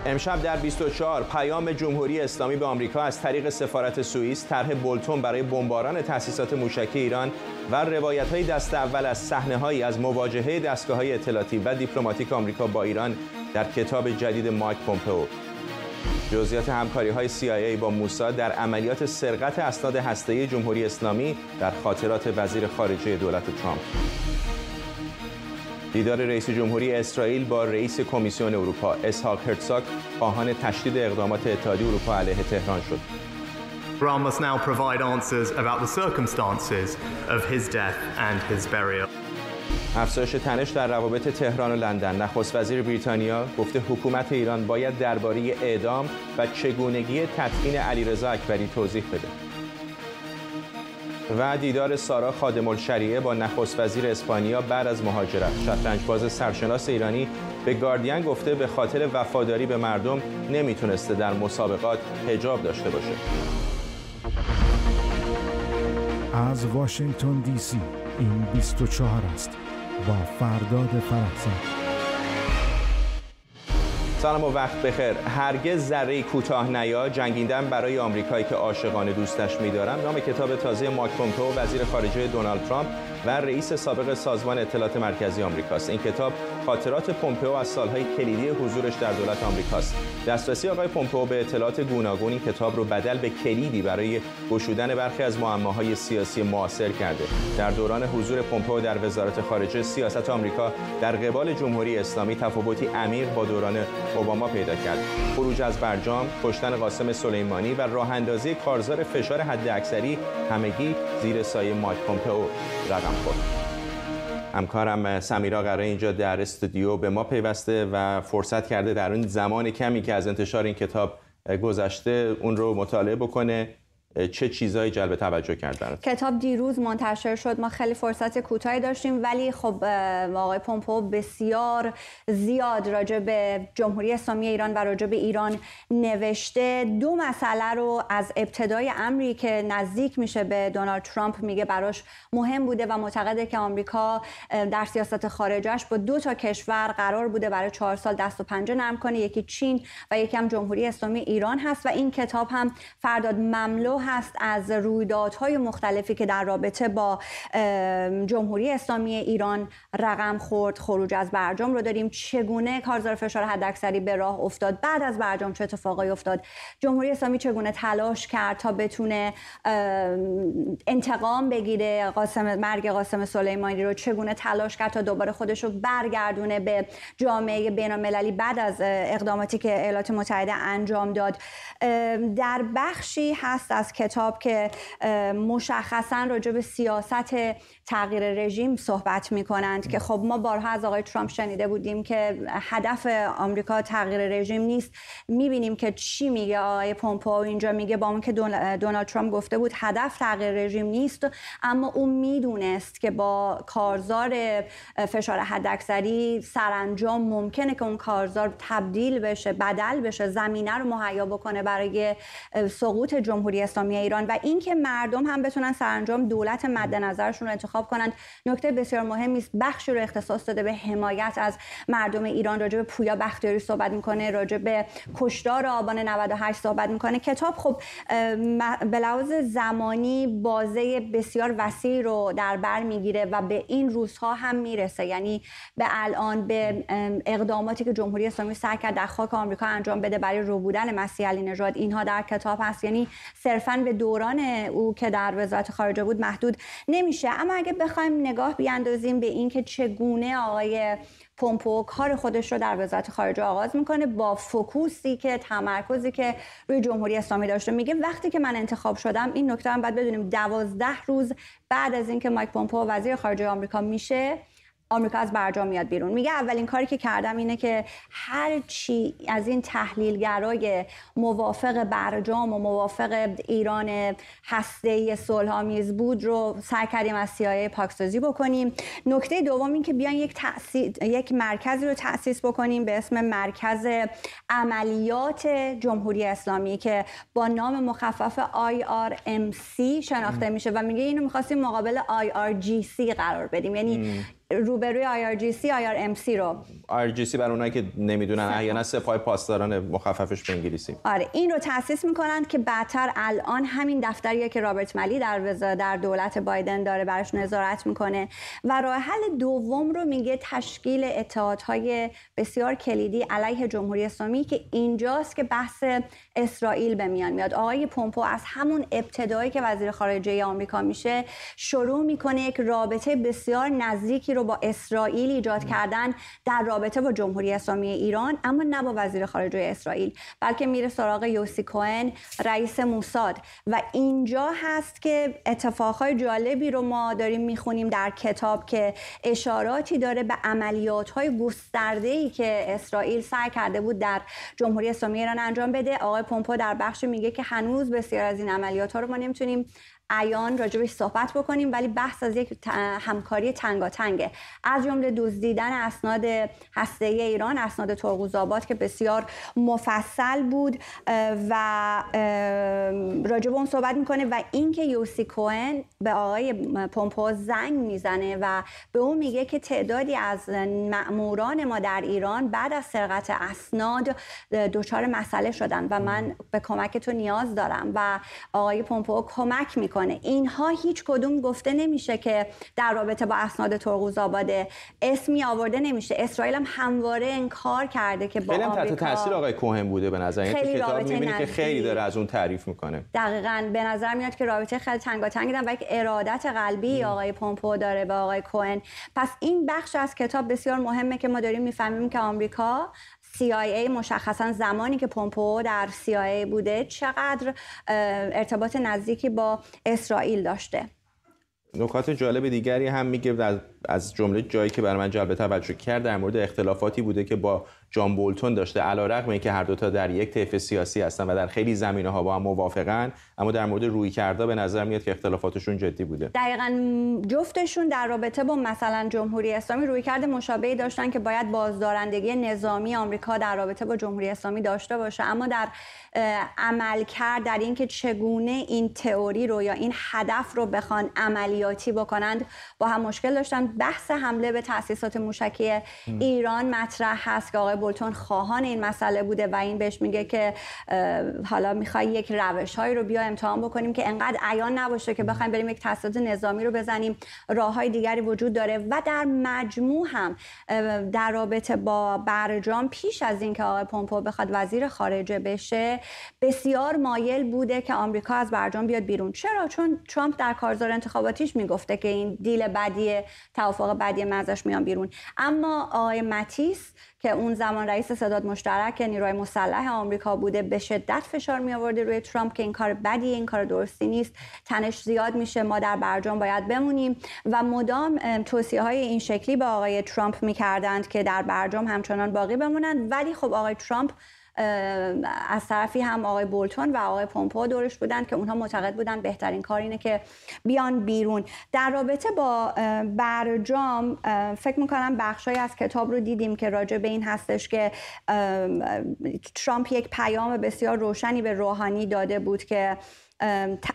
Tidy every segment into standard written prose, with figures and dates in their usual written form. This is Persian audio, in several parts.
امشب در 24 پیام جمهوری اسلامی به آمریکا از طریق سفارت سوئیس طرح بولتون برای بمباران تأسیسات موشکی ایران و روایت‌های دست اول از صحنه‌هایی از مواجهه دستگاه‌های اطلاعاتی و دیپلماتیک آمریکا با ایران در کتاب جدید مایک پومپئو. جزئیات همکاری‌های CIA با موساد در عملیات سرقت اسناد هسته‌ای جمهوری اسلامی در خاطرات وزیر خارجه دولت ترامپ. دیدار رئیس جمهوری اسرائیل با رئیس کمیسیون اروپا اسحاق هرتزاگ خواهان تشدید اقدامات اتحادیه اروپا علیه تهران شد. Iran must now provide answers about the circumstances of his death and his burial. افزایش تنش در روابط تهران و لندن. نخست وزیر بریتانیا گفته حکومت ایران باید درباره اعدام و چگونگی تدفین علیرضا اکبری توضیح بده. و دیدار سارا خادم الشریعه با نخست وزیر اسپانیا بعد از مهاجرت. شطرنجباز سرشناس ایرانی به گاردین گفته به خاطر وفاداری به مردم نمیتونسته در مسابقات حجاب داشته باشه. از واشنگتن دی سی این 24 است با فرداد فرحزاد. سلام و وقت بخیر. هرگز ذره‌ای کوتاه نیا، جنگیدن برای آمریکایی که عاشقانه دوستش می‌دارم، نام کتاب تازه مایک پومپئو وزیر خارجه دونالد ترامپ و رئیس سابق سازمان اطلاعات مرکزی آمریکاست. این کتاب خاطرات پومپئو از سالهای کلیدی حضورش در دولت آمریکاست. دسترسی آقای پومپئو به اطلاعات گوناگون این کتاب رو بدل به کلیدی برای گشودن برخی از معماهای سیاسی معاصر کرده. در دوران حضور پومپئو در وزارت خارجه، سیاست آمریکا در قبال جمهوری اسلامی تفاوتی عمیق با دوران اوباما پیدا کرد. خروج از برجام، کشتن قاسم سلیمانی و راه‌اندازی کارزار فشار حداکثری همگی زیر سایه مایک پومپئو رقم خورد. همکارم سمیرا قراره اینجا در استودیو به ما پیوسته و فرصت کرده در اون زمان کمی که از انتشار این کتاب گذشته اون رو مطالعه بکنه. چه چیزایی جلب توجه کرد؟ کتاب دیروز منتشر شد. ما خیلی فرصت کوتاهی داشتیم، ولی خب آقای پومپئو بسیار زیاد راجع به جمهوری اسلامی ایران و راجع به ایران نوشته. دو مسئله رو از ابتدای امری که نزدیک میشه به دونالد ترامپ میگه براش مهم بوده و معتقده که آمریکا در سیاست خارجش با دو تا کشور قرار بوده برای 4 سال دست و پنجه نرم کنه، یکی چین و یکی هم جمهوری اسلامی ایران هست. و این کتاب هم فرداد مملو هست از رویدادهای مختلفی که در رابطه با جمهوری اسلامی ایران رقم خورد. خروج از برجام رو داریم، چگونه کارزار فشار حداکثری به راه افتاد، بعد از برجام چه اتفاقی افتاد، جمهوری اسلامی چگونه تلاش کرد تا بتونه انتقام بگیره مرگ قاسم سلیمانی رو، چگونه تلاش کرد تا دوباره خودش رو برگردونه به جامعه بین‌المللی بعد از اقداماتی که ایالات متحده انجام داد. در بخشی هست از کتاب که مشخصا راجع به سیاست تغییر رژیم صحبت می‌کنند که خب ما بارها از آقای ترامپ شنیده بودیم که هدف آمریکا تغییر رژیم نیست. می‌بینیم که چی میگه آقای پومپئو اینجا، میگه با اون که دونالد ترامپ گفته بود هدف تغییر رژیم نیست، اما اون میدونست که با کارزار فشار حداکثری سرانجام ممکنه که اون کارزار تبدیل بشه، بدل بشه، زمینه رو مهیا بکنه برای سقوط جمهوری اسلامی ایران و اینکه مردم هم بتونن سرانجام دولت مد نظرشون رو انتخاب کنند. نکته بسیار مهمی است. بخشی رو اختصاص داده به حمایت از مردم ایران. راجع به پویا بختیاری صحبت میکنه، راجع به کشتار آبان 98 صحبت میکنه. کتاب خب به لحاظ زمانی بازه بسیار وسیع رو در بر میگیره و به این روزها هم میرسه، یعنی به الان به اقداماتی که جمهوری اسلامی سعی کرد در خاک آمریکا انجام بده برای روبودن مسیح علی نژاد، اینها در کتاب هست. یعنی صرفاً به دوران او که در وزارت خارجه بود محدود نمیشه. اما اگه بخوایم نگاه بیاندازیم به این که چگونه آقای پومپئو کار خودش رو در وزارت خارجه آغاز میکنه با فوکوسی که تمرکزی که روی جمهوری اسلامی داشته، میگه وقتی که من انتخاب شدم، این نکته هم باید بدونیم، 12 روز بعد از اینکه مایک پومپئو وزیر خارجه آمریکا میشه، آمریکا از برجام میاد بیرون. میگه اولین کاری که کردم اینه که هر چی از این تحلیلگرای موافق برجام و موافق ایران هسته‌ای صلح‌آمیز بود رو سعی کردیم از CIA پاکسازی بکنیم. نکته دوم این که بیان یک مرکزی رو تأسیس بکنیم به اسم مرکز عملیات جمهوری اسلامی که با نام مخفف IRMC شناخته میشه و میگه اینو می‌خواستیم مقابل IRGC قرار بدیم، یعنی روبروی IRGC IRMC رو. IRGC برای اونایی که نمیدونن احیانا سپاه پاسداران مخففش به انگلیسی. آره این رو تأسیس میکنند که بعدتر الان همین دفتریه که رابرت ملی در دولت بایدن داره براش نظارت میکنه و راه حل دوم رو میگه تشکیل اتحادهای بسیار کلیدی علیه جمهوری اسلامی که اینجاست که بحث اسرائیل به میان میاد. آقای پومپو از همون ابتدایی که وزیر خارجه آمریکا میشه شروع میکنه یک رابطه بسیار نزدیکی رو با اسرائیل ایجاد کردن در رابطه با جمهوری اسلامی ایران، اما نه با وزیر خارجه اسرائیل، بلکه میره سراغ یوسی کوهن رئیس موساد و اینجا هست که اتفاقهای جالبی رو ما داریم میخونیم در کتاب که اشاراتی داره به عملیات‌های گسترده‌ای که اسرائیل سعی کرده بود در جمهوری اسلامی ایران انجام بده. آقای پومپو در بخش میگه که هنوز بسیار از این عملیات‌ها رو ما نمیتونیم عیان راجبش صحبت بکنیم، ولی بحث از یک همکاری تنگاتنگه، از جمله دزدیدن اسناد هسته‌ای ایران، اسناد ترقوزآباد که بسیار مفصل بود و راجب اون صحبت میکنه و اینکه یوسی کوهن به آقای پومپو زنگ میزنه و به اون میگه که تعدادی از مأموران ما در ایران بعد از سرقت اسناد دچار مسئله شدن و من به کمک تو نیاز دارم و آقای پومپو کمک میکنه. اینها هیچ کدوم گفته نمیشه که در رابطه با اسناد ترقوزآباد اسمی آورده نمیشه. اسرائیل هم همواره انکار کرده که با آمریکا خیلی تحت تاثیر آقای کوهن بوده. به نظر این تو کتاب می‌بینید که خیلی داره از اون تعریف میکنه. دقیقاً به نظر میاد که رابطه خیلی تنگاتنگ دارن و یک ارادت قلبی آقای پومپو داره با آقای کوهن. پس این بخش از کتاب بسیار مهمه که ما داریم میفهمیم که آمریکا CIA مشخصا زمانی که پومپو در CIA بوده چقدر ارتباط نزدیکی با اسرائیل داشته. نکات جالب دیگری هم میگه از جمله جایی که برای من جلب توجه کرد در مورد اختلافاتی بوده که با جان بولتون داشته، علیرغم اینکه هر دو تا در یک طیف سیاسی هستن و در خیلی زمینه‌ها با هم موافقن، اما در مورد رویکردها به نظر میاد که اختلافاتشون جدی بوده. دقیقاً جفتشون در رابطه با مثلا جمهوری اسلامی رویکرد مشابهی داشتن که باید بازدارندگی نظامی آمریکا در رابطه با جمهوری اسلامی داشته باشه، اما در عملکرد در اینکه چگونه این تئوری رو یا این هدف رو بخوان عملیاتی بکنند با هم مشکل داشتن. بحث حمله به تأسیسات موشکی ایران مطرح هست که آقای بولتون خواهان این مسئله بوده و این بهش میگه که حالا میخوای یک روش‌هایی رو بیا امتحان بکنیم که انقدر عیان نباشه که بخوایم بریم یک تأسیسات نظامی رو بزنیم، راه‌های دیگری وجود داره. و در مجموع هم در رابطه با برجام پیش از اینکه آقای پومپو بخواد وزیر خارجه بشه بسیار مایل بوده که آمریکا از برجام بیاد بیرون. چرا؟ چون ترامپ در کارزار انتخاباتیش میگفته که این دیل بدی، توافق بدی ازش میان بیرون. اما آقای ماتیس که اون زمان رئیس ستاد مشترک نیروهای مسلح آمریکا بوده به شدت فشار می آورده روی ترامپ که این کار بدیه، این کار درستی نیست، تنش زیاد میشه، ما در برجام باید بمونیم و مدام توصیه‌های این شکلی به آقای ترامپ می‌کردند که در برجام همچنان باقی بمونند. ولی خب آقای ترامپ از طرفی هم آقای بولتون و آقای پومپو دورش بودن که اونها معتقد بودن بهترین کار اینه که بیان بیرون. در رابطه با برجام فکر میکنم بخشایی از کتاب رو دیدیم که راجع به این هستش که ترامپ یک پیام بسیار روشنی به روحانی داده بود که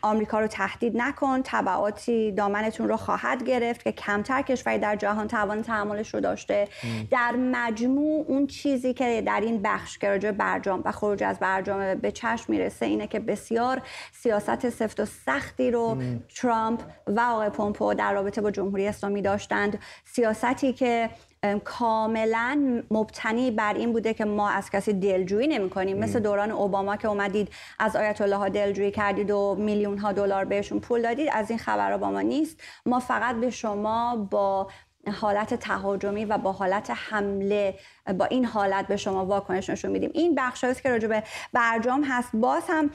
آمریکا رو تهدید نکن، تبعاتی دامنتون رو خواهد گرفت، که کمتر کشوری در جهان توان تحملش رو داشته. در مجموع اون چیزی که در این بخش که راجع برجام و خروج از برجام به چشم میرسه اینه که بسیار سیاست سفت و سختی رو ترامپ و آقای پومپو در رابطه با جمهوری اسلامی داشتند، سیاستی که کاملا مبتنی بر این بوده که ما از کسی دلجویی نمی کنیم، مثل دوران اوباما که اومدید از آیت الله ها دلجویی کردید و میلیون ها دلار بهشون پول دادید. از این خبرها با ما نیست، ما فقط به شما با حالت تهاجمی و با حالت حمله، با این حالت به شما واکنش نشون میدیم. این بخشی است که راجع به برجام هست. باز هم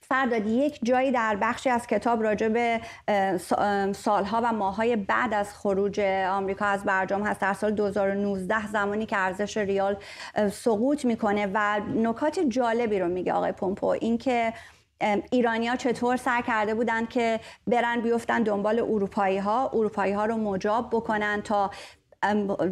فرداد یک جایی در بخشی از کتاب راجع به سالها و ماه‌های بعد از خروج آمریکا از برجام هست، در سال 2019 زمانی که ارزش ریال سقوط میکنه و نکات جالبی رو میگه آقای پومپو، اینکه ایرانی‌ها چطور سعی کرده بودن که برن بیفتن دنبال اروپایی‌ها رو مجاب بکنن تا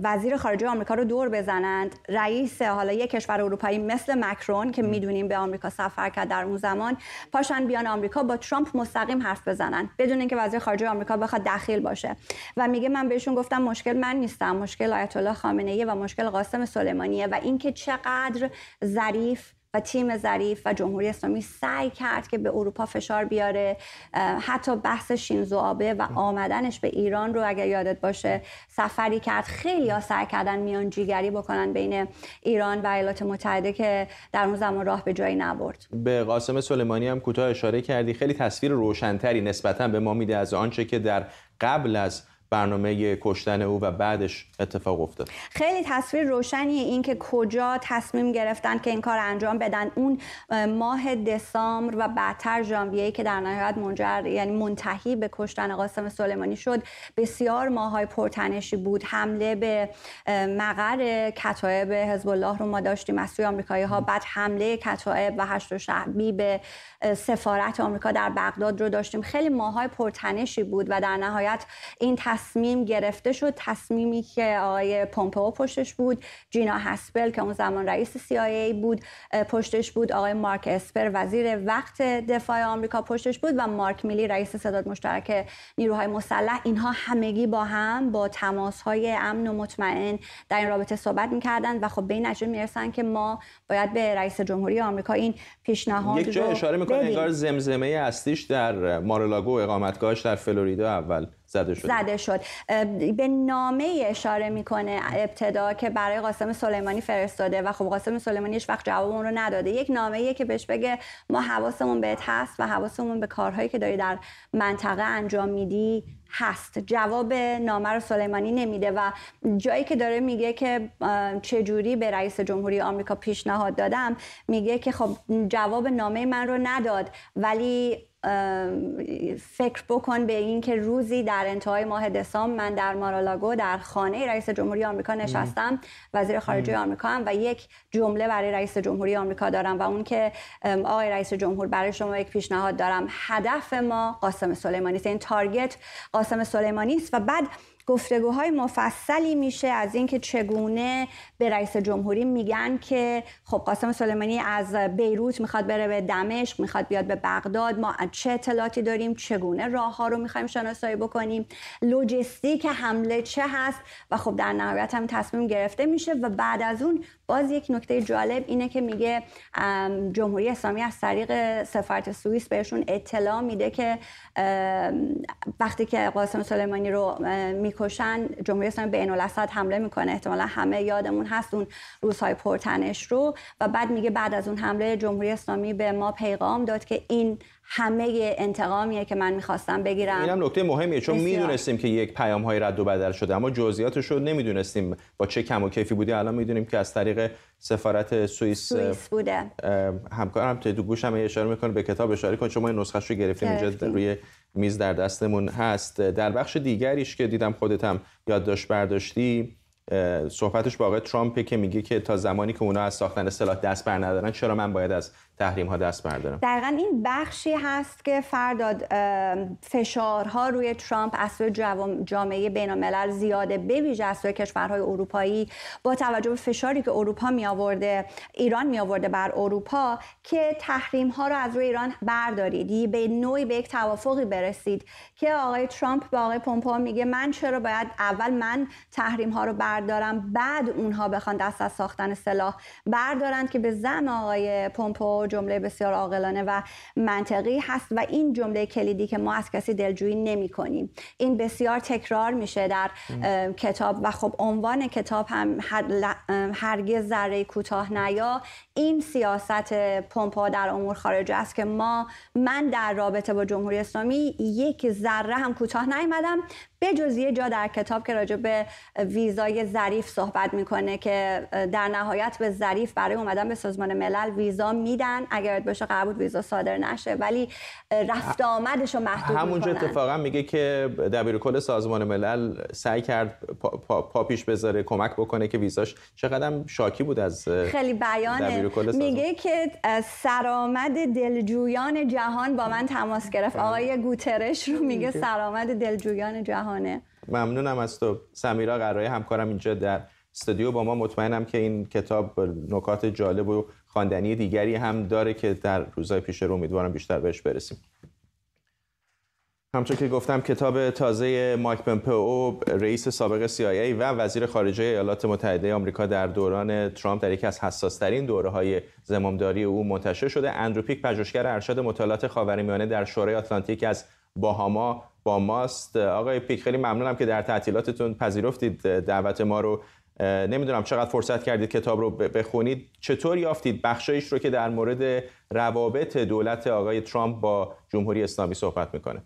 وزیر خارجه آمریکا رو دور بزنند، رئیس حالا یک کشور اروپایی مثل مکرون که میدونیم به آمریکا سفر کرد در اون زمان، پاشن بیان آمریکا با ترامپ مستقیم حرف بزنن بدون اینکه وزیر خارجه آمریکا بخواد دخیل باشه. و میگه من بهشون گفتم مشکل من نیستم، مشکل آیت الله خامنه‌ای و مشکل قاسم سلیمانیه. و اینکه چقدر ظریف و تیم ظریف و جمهوری اسلامی سعی کرد که به اروپا فشار بیاره. حتی بحث شینزو آبه و آمدنش به ایران رو اگر یادت باشه سفری کرد، خیلی ها سعی کردن میانجیگری بکنن بین ایران و ایالات متحده که در اون زمان راه به جایی نبرد. به قاسم سلیمانی هم کوتاه اشاره کردی، خیلی تصویر روشن‌تری نسبتاً به ما میده از آنچه که در قبل از برنامه کشتن او و بعدش اتفاق افتاد. خیلی تصویر روشنیه این که کجا تصمیم گرفتن که این کار انجام بدن. اون ماه دسامبر و بعدتر ژانویه که در نهایت منتهی به کشتن قاسم سلیمانی شد، بسیار ماهای پرتنشی بود. حمله به مقر کتایب حزب الله رو ما داشتیم از سوی آمریکایی‌ها، بعد حمله کتایب و هشت شعبی به سفارت آمریکا در بغداد رو داشتیم. خیلی ماهای پرتنشی بود و در نهایت این تصمیم گرفته شد، تصمیمی که آقای پومپئو پشتش بود، جینا هاسپل که اون زمان رئیس CIA بود پشتش بود، آقای مارک اسپر وزیر وقت دفاع آمریکا پشتش بود و مارک میلی رئیس ستاد مشترک نیروهای مسلح. اینها همگی با هم با تماس‌های امن و مطمئن در این رابطه صحبت می‌کردند و خب به این نتیجه می‌رسن که ما باید به رئیس جمهوری آمریکا این پیشنهاد یک جا اشاره می‌کنه انگار زمزمه اصلیش در مارالاگو اقامتگاهش در فلوریدا اول زده شد. به نامه اشاره میکنه ابتدا که برای قاسم سلیمانی فرستاده و خب قاسم سلیمانی هیچ وقت جواب اون رو نداده. یک نامه‌ایه که بهش بگه ما حواسمون بهت هست و حواسمون به کارهایی که داری در منطقه انجام میدی هست. جواب نامه رو سلیمانی نمیده و جایی که داره میگه که چجوری به رئیس جمهوری آمریکا پیشنهاد دادم، میگه که خب جواب نامه من رو نداد ولی فکر بکن به این که روزی در انتهای ماه دسامبر من در مارالاگو در خانه رئیس جمهوری آمریکا نشستم، وزیر خارجه آمریکا هم، و یک جمله برای رئیس جمهوری آمریکا دارم و اون که آقای رئیس جمهور برای شما یک پیشنهاد دارم، هدف ما قاسم سلیمانی است، این تارگت قاسم سلیمانی است. و بعد گفتگوهای مفصلی میشه از اینکه چگونه به رئیس جمهوری میگن که خب قاسم سلیمانی از بیروت میخواد بره به دمشق، میخواد بیاد به بغداد، ما چه اطلاعاتی داریم، چگونه راهها رو میخوایم شناسایی بکنیم، لوجستیک حمله چه هست و خب در نهایت هم تصمیم گرفته میشه. و بعد از اون باز یک نکته جالب اینه که میگه جمهوری اسلامی از طریق سفارت سوئیس بهشون اطلاع میده که وقتی که قاسم سلیمانی رو میکشن جمهوری اسلامی به عین‌الاسد حمله میکنه. احتمالا همه یادمون هست اون روزهای پرتنش رو. و بعد میگه بعد از اون حمله جمهوری اسلامی به ما پیغام داد که این همه انتقامیه که من میخواستم بگیرم. اینم نکته مهمیه چون میدونستیم که یک پیام‌های رد و بدل شده اما جزئیاتش رو نمیدونستیم با چه کم و کیفی بوده. الان میدونیم که از طریق سفارت سوئیس بوده. همکارم تو گوشم اشاره میکنه به کتاب اشاره کن، چون ما نسخه‌اش رو گرفتیم اینجا روی میز در دستمون هست. در بخش دیگریش که دیدم خودت هم یادداشت برداشتی، صحبتش با آقای ترامپ که میگه که تا زمانی که اونا از ساختن سلاح دست بر ندارن چرا من باید از تحریم ها دست بردارم. دقیقاً این بخشی هست که فرداد فشارها روی ترامپ از سوی جامعه بین الملل زیاده، به ویژه از سوی کشورهای اروپایی، با توجه به فشاری که اروپا می آورده، ایران می آورده بر اروپا که تحریم ها رو از روی ایران بردارید. به نوعی به یک توافقی برسید که آقای ترامپ به آقای پومپئو میگه من چرا باید اول من تحریم ها رو بردارم بعد اونها بخوان دست از ساختن سلاح بردارن، که به زعم آقای پومپئو جمله بسیار عاقلانه و منطقی هست و این جمله کلیدی که ما از کسی دلجویی نمی کنیم. این بسیار تکرار میشه در کتاب و خب عنوان کتاب هم هرگز ذره کوتاه نیا. این سیاست پومپئو در امور خارجه است که من در رابطه با جمهوری اسلامی یک ذره هم کوتاه نیامدم، به جز یه جا در کتاب که راجع به ویزای ظریف صحبت میکنه که در نهایت به ظریف برای اومدن به سازمان ملل ویزا میدن، اگر بشه قرار بود ویزا صادر نشه ولی رفت آمدش رو محدود میکنن. همونجا اتفاقا میگه که دبیرکل سازمان ملل سعی کرد پا پیش بذاره، کمک بکنه که ویزاش چقدر شاکی بود از خیلی بیانه. میگه که سرآمد دلجویان جهان با من تماس گرفت. آقای گوترش رو میگه سرآمد دلجویان جهانه. ممنونم از تو سمیرا قراره همکارم اینجا در استودیو با ما. مطمئنم که این کتاب نکات جالب و خواندنی دیگری هم داره که در روزهای پیش رو امیدوارم بیشتر بهش برسیم. همچون که گفتم کتاب تازه مایک پومپئو رئیس سابق CIA و وزیر خارجه ایالات متحده آمریکا در دوران ترامپ در یکی از حساس‌ترین دوره‌های زمامداری او منتشر شده. اندرو پیک پژوهشگر ارشد مطالعات خاورمیانه در شورای آتلانتیک از باهاما با ماست. آقای پیک خیلی ممنونم که در تعطیلاتتون پذیرفتید دعوت ما رو. نمیدونم چقدر فرصت کردید کتاب رو بخونید، چطور یافتید بخشایش رو که در مورد روابط دولت آقای ترامپ با جمهوری اسلامی صحبت میکنه؟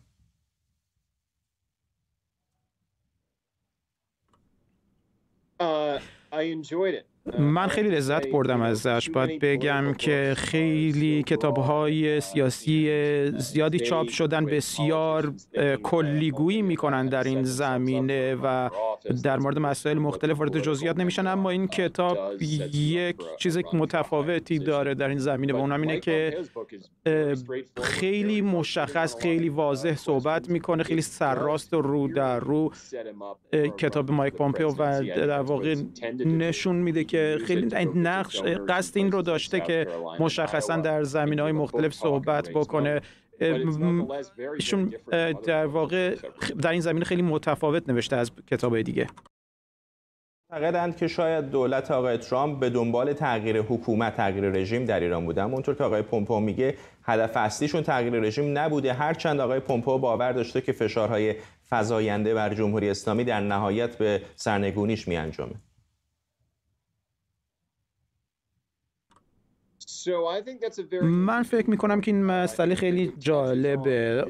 من خیلی لذت بردم ازش. باید بگم که خیلی کتاب‌های سیاسی زیادی چاپ شدن، بسیار کلیگویی میکنن در این زمینه و در مورد مسائل مختلف وارد جزئیات نمیشن، اما این کتاب یک چیز متفاوتی داره در این زمینه و اونم اینه که خیلی مشخص، خیلی واضح صحبت میکنه، خیلی سرراست و رو در رو. کتاب مایک پومپئو و در واقع نشون میده که خیلی نقش قصد این رو داشته که مشخصا در زمینه‌های مختلف صحبت بکنه. ایشون در واقع در این زمینه خیلی متفاوت نوشته از کتاب‌های دیگه. معتقدند که شاید دولت آقای ترامپ به دنبال تغییر حکومت، تغییر رژیم در ایران بودن. اونطور که آقای پومپئو میگه هدف اصلیشون تغییر رژیم نبوده، هرچند آقای پومپئو باور داشته که فشارهای فزاینده بر جمهوری اسلامی در نهایت به سرنگونیش میانجامه. من فکر میکنم که این مسئله خیلی جالبه.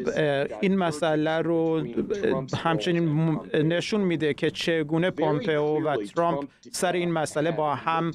این مسئله رو همچنین نشون میده که چگونه پومپئو و ترامپ سر این مسئله با هم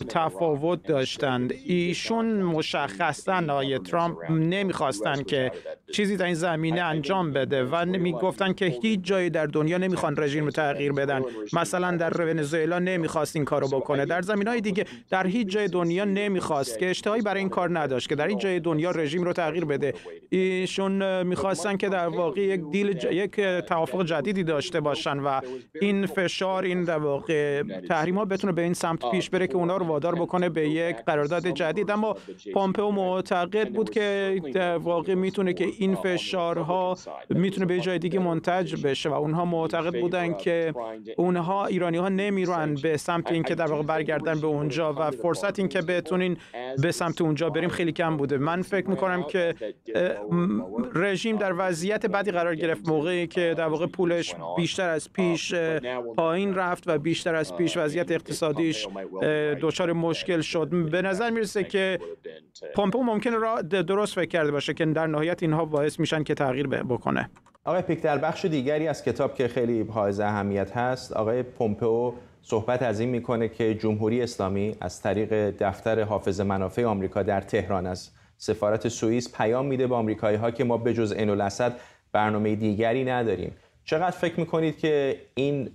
تفاوت داشتند. ایشون مشخصاً آقای ترامپ نمیخواستن که چیزی در این زمینه انجام بده و میگفتن که هیچ جایی در دنیا نمیخوان رژیم رو تغییر بدن. مثلا در ونزوئلا نمیخواست این کارو بکنه، در زمینهای دیگه در هیچ جای دنیا نمیخواست که اشتهایی برای این کار نداشت که در این جای دنیا رژیم رو تغییر بده. ایشون میخواستن که در واقع یک توافق جدیدی داشته باشن و این فشار، این در واقع تحریم‌ها بتونه به این سمت پیش بره که اونا رو وادار بکنه به یک قرارداد جدید. اما پومپئو معتقد بود که در واقع میتونه که این فشارها میتونه به جای دیگه منتج بشه و اونها معتقد بودن که اونها ایرانی‌ها نمیرن به سمت اینکه در واقع برگردن به اونجا و فرصت این که بتونین به سمت اونجا بریم خیلی کم بوده. من فکر میکنم که رژیم در وضعیت بدی قرار گرفت موقعی که در واقع پولش بیشتر از پیش پایین رفت و بیشتر از پیش وضعیت اقتصادیش دچار مشکل شد. به نظر میرسه که پومپئو ممکنه را درست فکر کرده باشه که در نهایت اینها باعث میشن که تغییر بکنه. آقای پیک، در بخش دیگری از کتاب که خیلی حائز اهمیت هست، آقای پومپئو صحبت از این میکنه که جمهوری اسلامی از طریق دفتر حافظ منافع آمریکا در تهران از سفارت سوئیس پیام میده به آمریکایی‌ها که ما به جز عین الاسد برنامه دیگری نداریم. چقدر فکر میکنید که این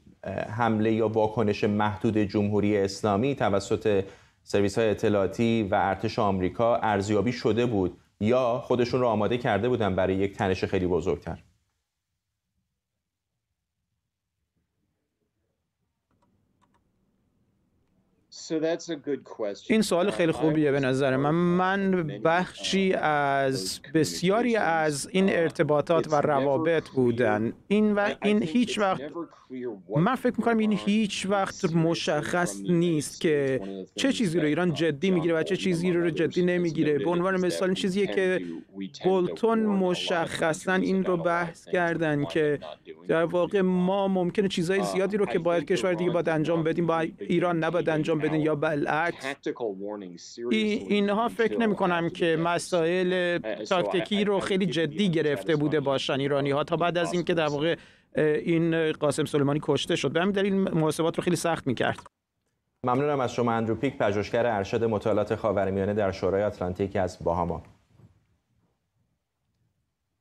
حمله یا واکنش محدود جمهوری اسلامی توسط سرویس‌های اطلاعاتی و ارتش آمریکا ارزیابی شده بود یا خودشون رو آماده کرده بودن برای یک تنش خیلی بزرگتر؟ این سوال خیلی خوبیه به نظر من بخشی از بسیاری از این ارتباطات و روابط بودن. این هیچ وقت، من فکر میکنم این هیچ وقت مشخص نیست که چه چیزی رو ایران جدی میگیره و چه چیزی رو جدی نمیگیره. به عنوان مثال این چیزیه که بولتون مشخصا این رو بحث کردن که در واقع ما ممکنه چیزای زیادی رو که باید کشور دیگه باید انجام بدیم با ایران نباید انجام بدیم یا بالعکس. اینها فکر نمی کنم که مسائل تاکتیکی رو خیلی جدی گرفته بوده باشن ایرانی ها تا بعد از اینکه در واقع این قاسم سلیمانی کشته شد. به همین دلیل محاسبات رو خیلی سخت می‌کرد. ممنونم از شما اندرو پیک، پژوهشگر ارشد مطالعات خاورمیانه در شورای آتلانتیک از باهاما.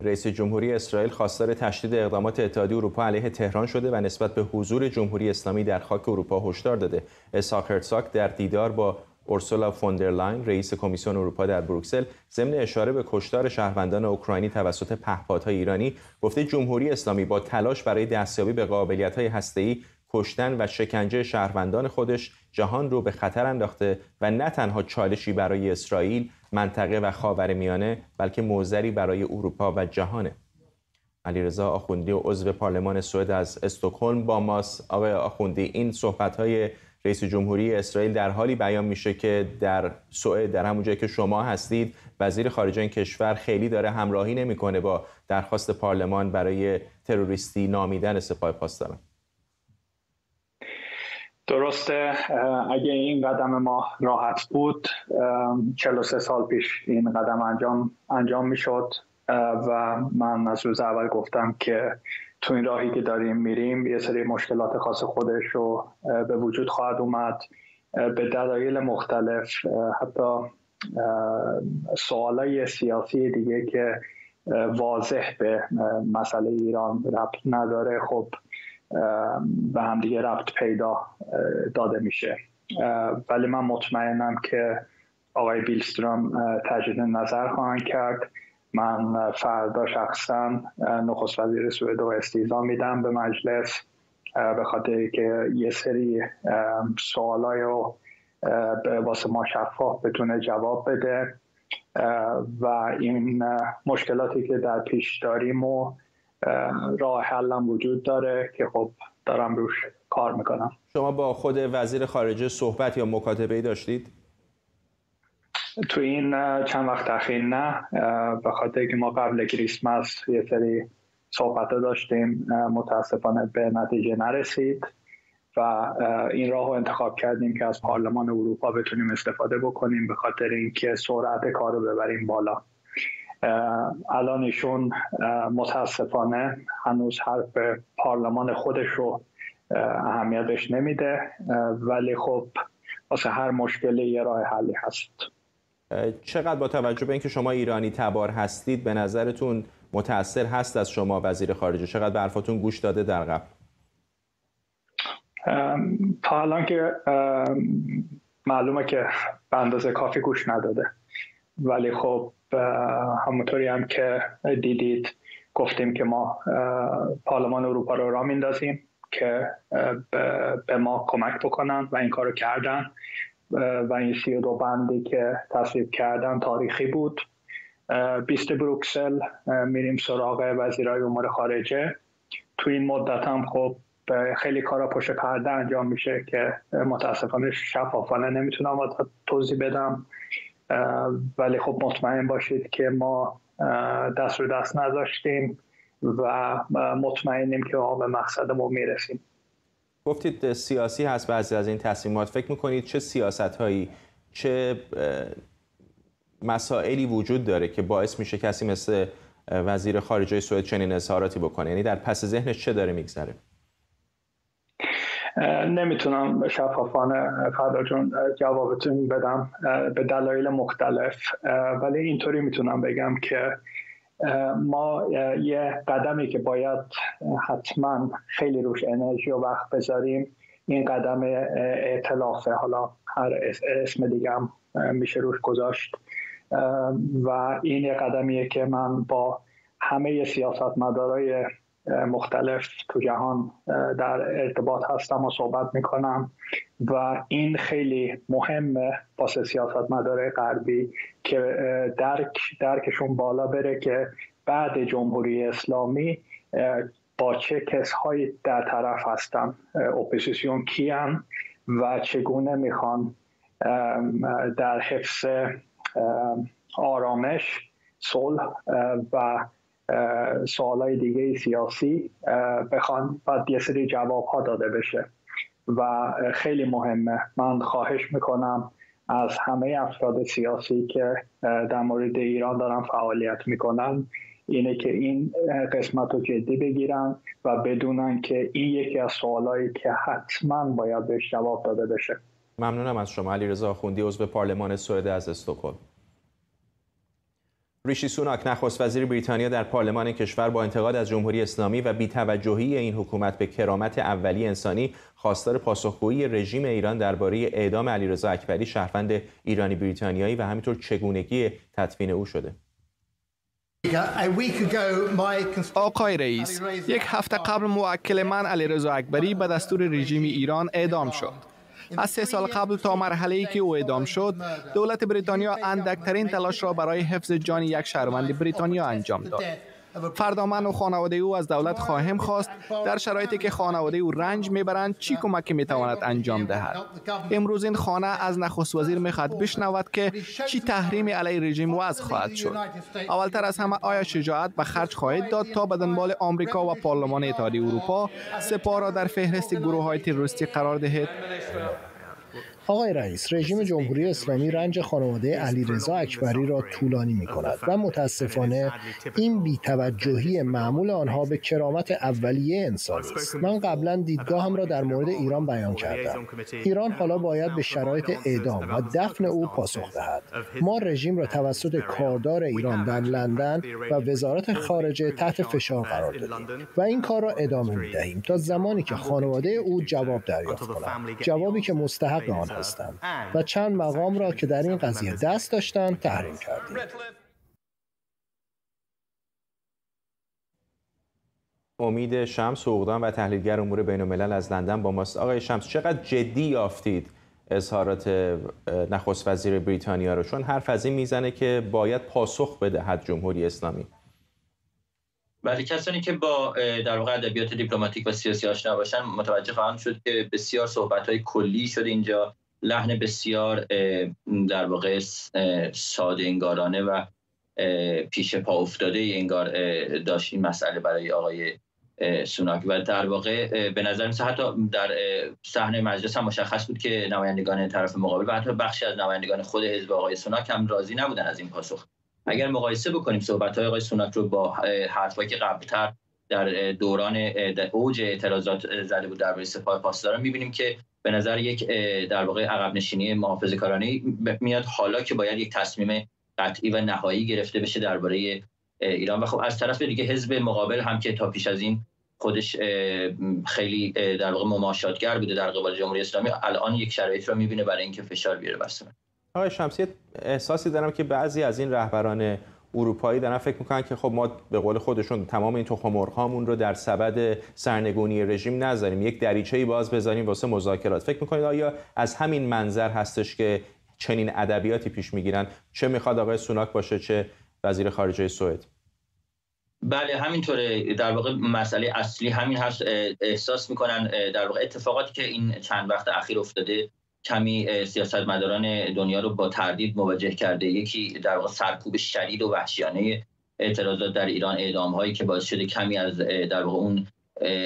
رئیس جمهوری اسرائیل خواستار تشدید اقدامات اتحادیه اروپا علیه تهران شده و نسبت به حضور جمهوری اسلامی در خاک اروپا هشدار داده. اسحاق هرتزاگ در دیدار با اورسولا فوندرلاین رئیس کمیسیون اروپا در بروکسل ضمن اشاره به کشتار شهروندان اوکراینی توسط پهپادهای ایرانی گفته جمهوری اسلامی با تلاش برای دستیابی به قابلیت‌های هسته‌ای کشتن و شکنجه شهروندان خودش جهان رو به خطر انداخته و نه تنها چالشی برای اسرائیل، منطقه و خاورمیانه بلکه معضلی برای اروپا و جهانه. علیرضا آخوندی عضو پارلمان سوئد از استکهلم با ماست. آقای آخوندی، این صحبت‌های رئیس جمهوری اسرائیل در حالی بیان میشه که در سوئد، در همون جایی که شما هستید، وزیر خارجه این کشور خیلی داره همراهی نمی‌کنه با درخواست پارلمان برای تروریستی نامیدن سپاه پاسداران. درسته. اگه این قدم ما راحت بود 43 سال پیش این قدم انجام میشد و من از روز اول گفتم که تو این راهی که داریم میریم یه سری مشکلات خاص خودش رو به وجود خواهد اومد به دلایل مختلف، حتی سوالای سیاسی دیگه که واضح به مسئله ایران ربط نداره خب به هم دیگه ربط پیدا داده میشه. ولی من مطمئنم که آقای بیلستروم تجدید نظر خواهند کرد. من فردا شخصا نخست وزیر سوئد رو استعزا میدم به مجلس به خاطر که یه سری سوالای رو واسه ما شفاف بتونه جواب بده و این مشکلاتی که در پیش داریم و راه حلم وجود داره که خب دارم روش کار میکنم. شما با خود وزیر خارجه صحبت یا مکاتبه‌ای داشتید؟ تو این چند وقت اخیر نه، به خاطر که ما قبل کریسمس یه سری صحبت داشتیم، متاسفانه به نتیجه نرسید و این راه رو انتخاب کردیم که از پارلمان اروپا بتونیم استفاده بکنیم به خاطر اینکه سرعت کار رو ببریم بالا. الان ایشون متاسفانه هنوز حرف پارلمان خودش رو اهمیت بهش نمیده، ولی خب واسه هر مشکلی یه راه حلی هست. چقدر با توجه به اینکه شما ایرانی تبار هستید به نظرتون متأثر هست از شما وزیر خارجه؟ چقدر به حرفاتون گوش داده در قبل؟ تا الان که معلومه که به اندازه کافی گوش نداده، ولی خب همونطوری هم که دیدید گفتیم که ما پارلمان اروپا رو راه میندازیم که به ما کمک بکنن و این کارو کردن و این 32 بندی که تصویب کردن تاریخی بود. 20 بروکسل میریم سراغ وزیرای امور خارجه. تو این مدت هم خب خیلی کارا پشت پرده انجام میشه که متاسفانه شفافانه نمیتونم توضیح بدم، ولی خب مطمئن باشید که ما دست رو دست نذاشتیم و مطمئنیم که ما به مقصدمون میرسیم. گفتید سیاسی هست بعضی از این تصمیمات. فکر میکنید چه سیاست‌هایی، چه مسائلی وجود داره که باعث میشه کسی مثل وزیر خارجه سوئد چنین اظهاراتی بکنه؟ یعنی در پس ذهنش چه داره میگذره؟ نمیتونم شفافانه فردا جون جوابتون بدم به دلایل مختلف، ولی اینطوری میتونم بگم که ما یه قدمی که باید حتما خیلی روش انرژی و وقت بذاریم این قدم ائتلافه، حالا هر اسم دیگه هم میشه روش گذاشت و این یه قدمیه که من با همه سیاستمدارای مختلف تو جهان در ارتباط هستم و صحبت میکنم و این خیلی مهمه واسه سیاستمدارای غربی که درکشون بالا بره که بعد جمهوری اسلامی با چه کسایی در طرف هستن، اپوزیسیون کیان و چگونه میخوان در حفظ آرامش، صلح و سوالای دیگه سیاسی بخوان و یه سری جواب ها داده بشه و خیلی مهمه. من خواهش میکنم از همه افراد سیاسی که در مورد ایران دارن فعالیت میکنن اینه که این قسمت رو جدی بگیرن و بدونن که این یکی از سوالایی که حتما باید بهش جواب داده بشه. ممنونم از شما. علیرضا آخوندی عضو پارلمان سوئد از استکهلم. ریشی سوناک نخست وزیر بریتانیا در پارلمان کشور با انتقاد از جمهوری اسلامی و بی‌توجهی این حکومت به کرامت اولیه انسانی خواستار پاسخگویی رژیم ایران درباره اعدام علیرضا اکبری شهروند ایرانی بریتانیایی و همینطور چگونگی تدفین او شده. آقای رئیس، یک هفته قبل موکل من علیرضا اکبری به دستور رژیم ایران اعدام شد. از 3 سال قبل تا مرحله‌ای که او اعدام شد، دولت بریتانیا اندکترین تلاش را برای حفظ جان یک شهروند بریتانیا انجام داد. فردا من و خانواده او از دولت خواهیم خواست در شرایطی که خانواده او رنج میبرند چی کمکی میتواند انجام دهد. امروز این خانه از نخست وزیر میخواهد بشنود که چی تحریم علیه رژیم وضع خواهد شد. اولتر از همه آیا شجاعت به خرج خواهید داد تا به دنبال آمریکا و پارلمان اتحادیه اروپا سپاه را در فهرست گروه‌های تروریستی قرار دهید؟ آقای رئیس، رژیم جمهوری اسلامی رنج خانواده علیرضا اکبری را طولانی می‌کند و متاسفانه این بی‌توجهی معمول آنها به کرامت اولیه انسانی است. من قبلا دیدگاهم را در مورد ایران بیان کردم. ایران حالا باید به شرایط اعدام و دفن او پاسخ دهد. ما رژیم را توسط کاردار ایران در لندن و وزارت خارجه تحت فشار قرار دادیم و این کار را ادامه می‌دهیم تا زمانی که خانواده او جواب دریافت کنند، جوابی که مستحق آن هستند و چند مقام را که در این قضیه دست داشتند تحریم کردیم. امید شمس، حقوقدان و تحلیلگر امور بین‌الملل از لندن با ماست. آقای شمس، چقدر جدی یافتید اظهارات نخست وزیر بریتانیا رو؟ چون حرف از این میزنه که باید پاسخ بدهد جمهوری اسلامی. بله، کسانی که با در واقع ادبیات دیپلماتیک و سیاسی آشنا باشن متوجه خواهند شد که بسیار صحبت‌های کلی شد اینجا، لحن بسیار در واقع ساده انگارانه و پیش پا افتاده انگار داشت این مسئله برای آقای سوناک و در واقع به نظر میاد حتی در صحنه مجلس هم مشخص بود که نمایندگان طرف مقابل و حتی بخشی از نمایندگان خود حزب آقای سوناک هم راضی نبودن از این پاسخ. اگر مقایسه بکنیم صحبت‌های آقای سوناک رو با حرفایی که قبل‌تر در دوران اوج اعتراضات زده بود درباره سپاه پاسداران، می‌بینیم که به نظر یک در واقع عقب نشینی محافظه‌کارانه میاد، حالا که باید یک تصمیم قطعی و نهایی گرفته بشه درباره ایران. و خب از طرف دیگه حزب مقابل هم که تا پیش از این خودش خیلی در واقع مماشاتگر بوده در قبال جمهوری اسلامی، الان یک شرایط رو می‌بینه برای اینکه فشار بیاره بر سوناک. آقای شمسی، احساسی دارم که بعضی از این رهبران اروپایی دارن فکر میکنن که خب ما به قول خودشون تمام این تخم مرغ‌هامون رو در سبد سرنگونی رژیم نذاریم، یک دریچه‌ای باز بذاریم واسه مذاکرات. فکر میکنید آیا از همین منظر هستش که چنین ادبیاتی پیش میگیرن، چه میخواد آقای سوناک باشه چه وزیر خارجه سوئد؟ بله همینطوره، در واقع مسئله اصلی همین هست. احساس میکنن در واقع اتفاقاتی که این چند وقت اخیر افتاده کمی سیاستمداران دنیا رو با تردید مواجه کرده. یکی در واقع سرکوب شدید و وحشیانه اعتراضات در ایران، اعدام هایی که باعث شده کمی از در واقع اون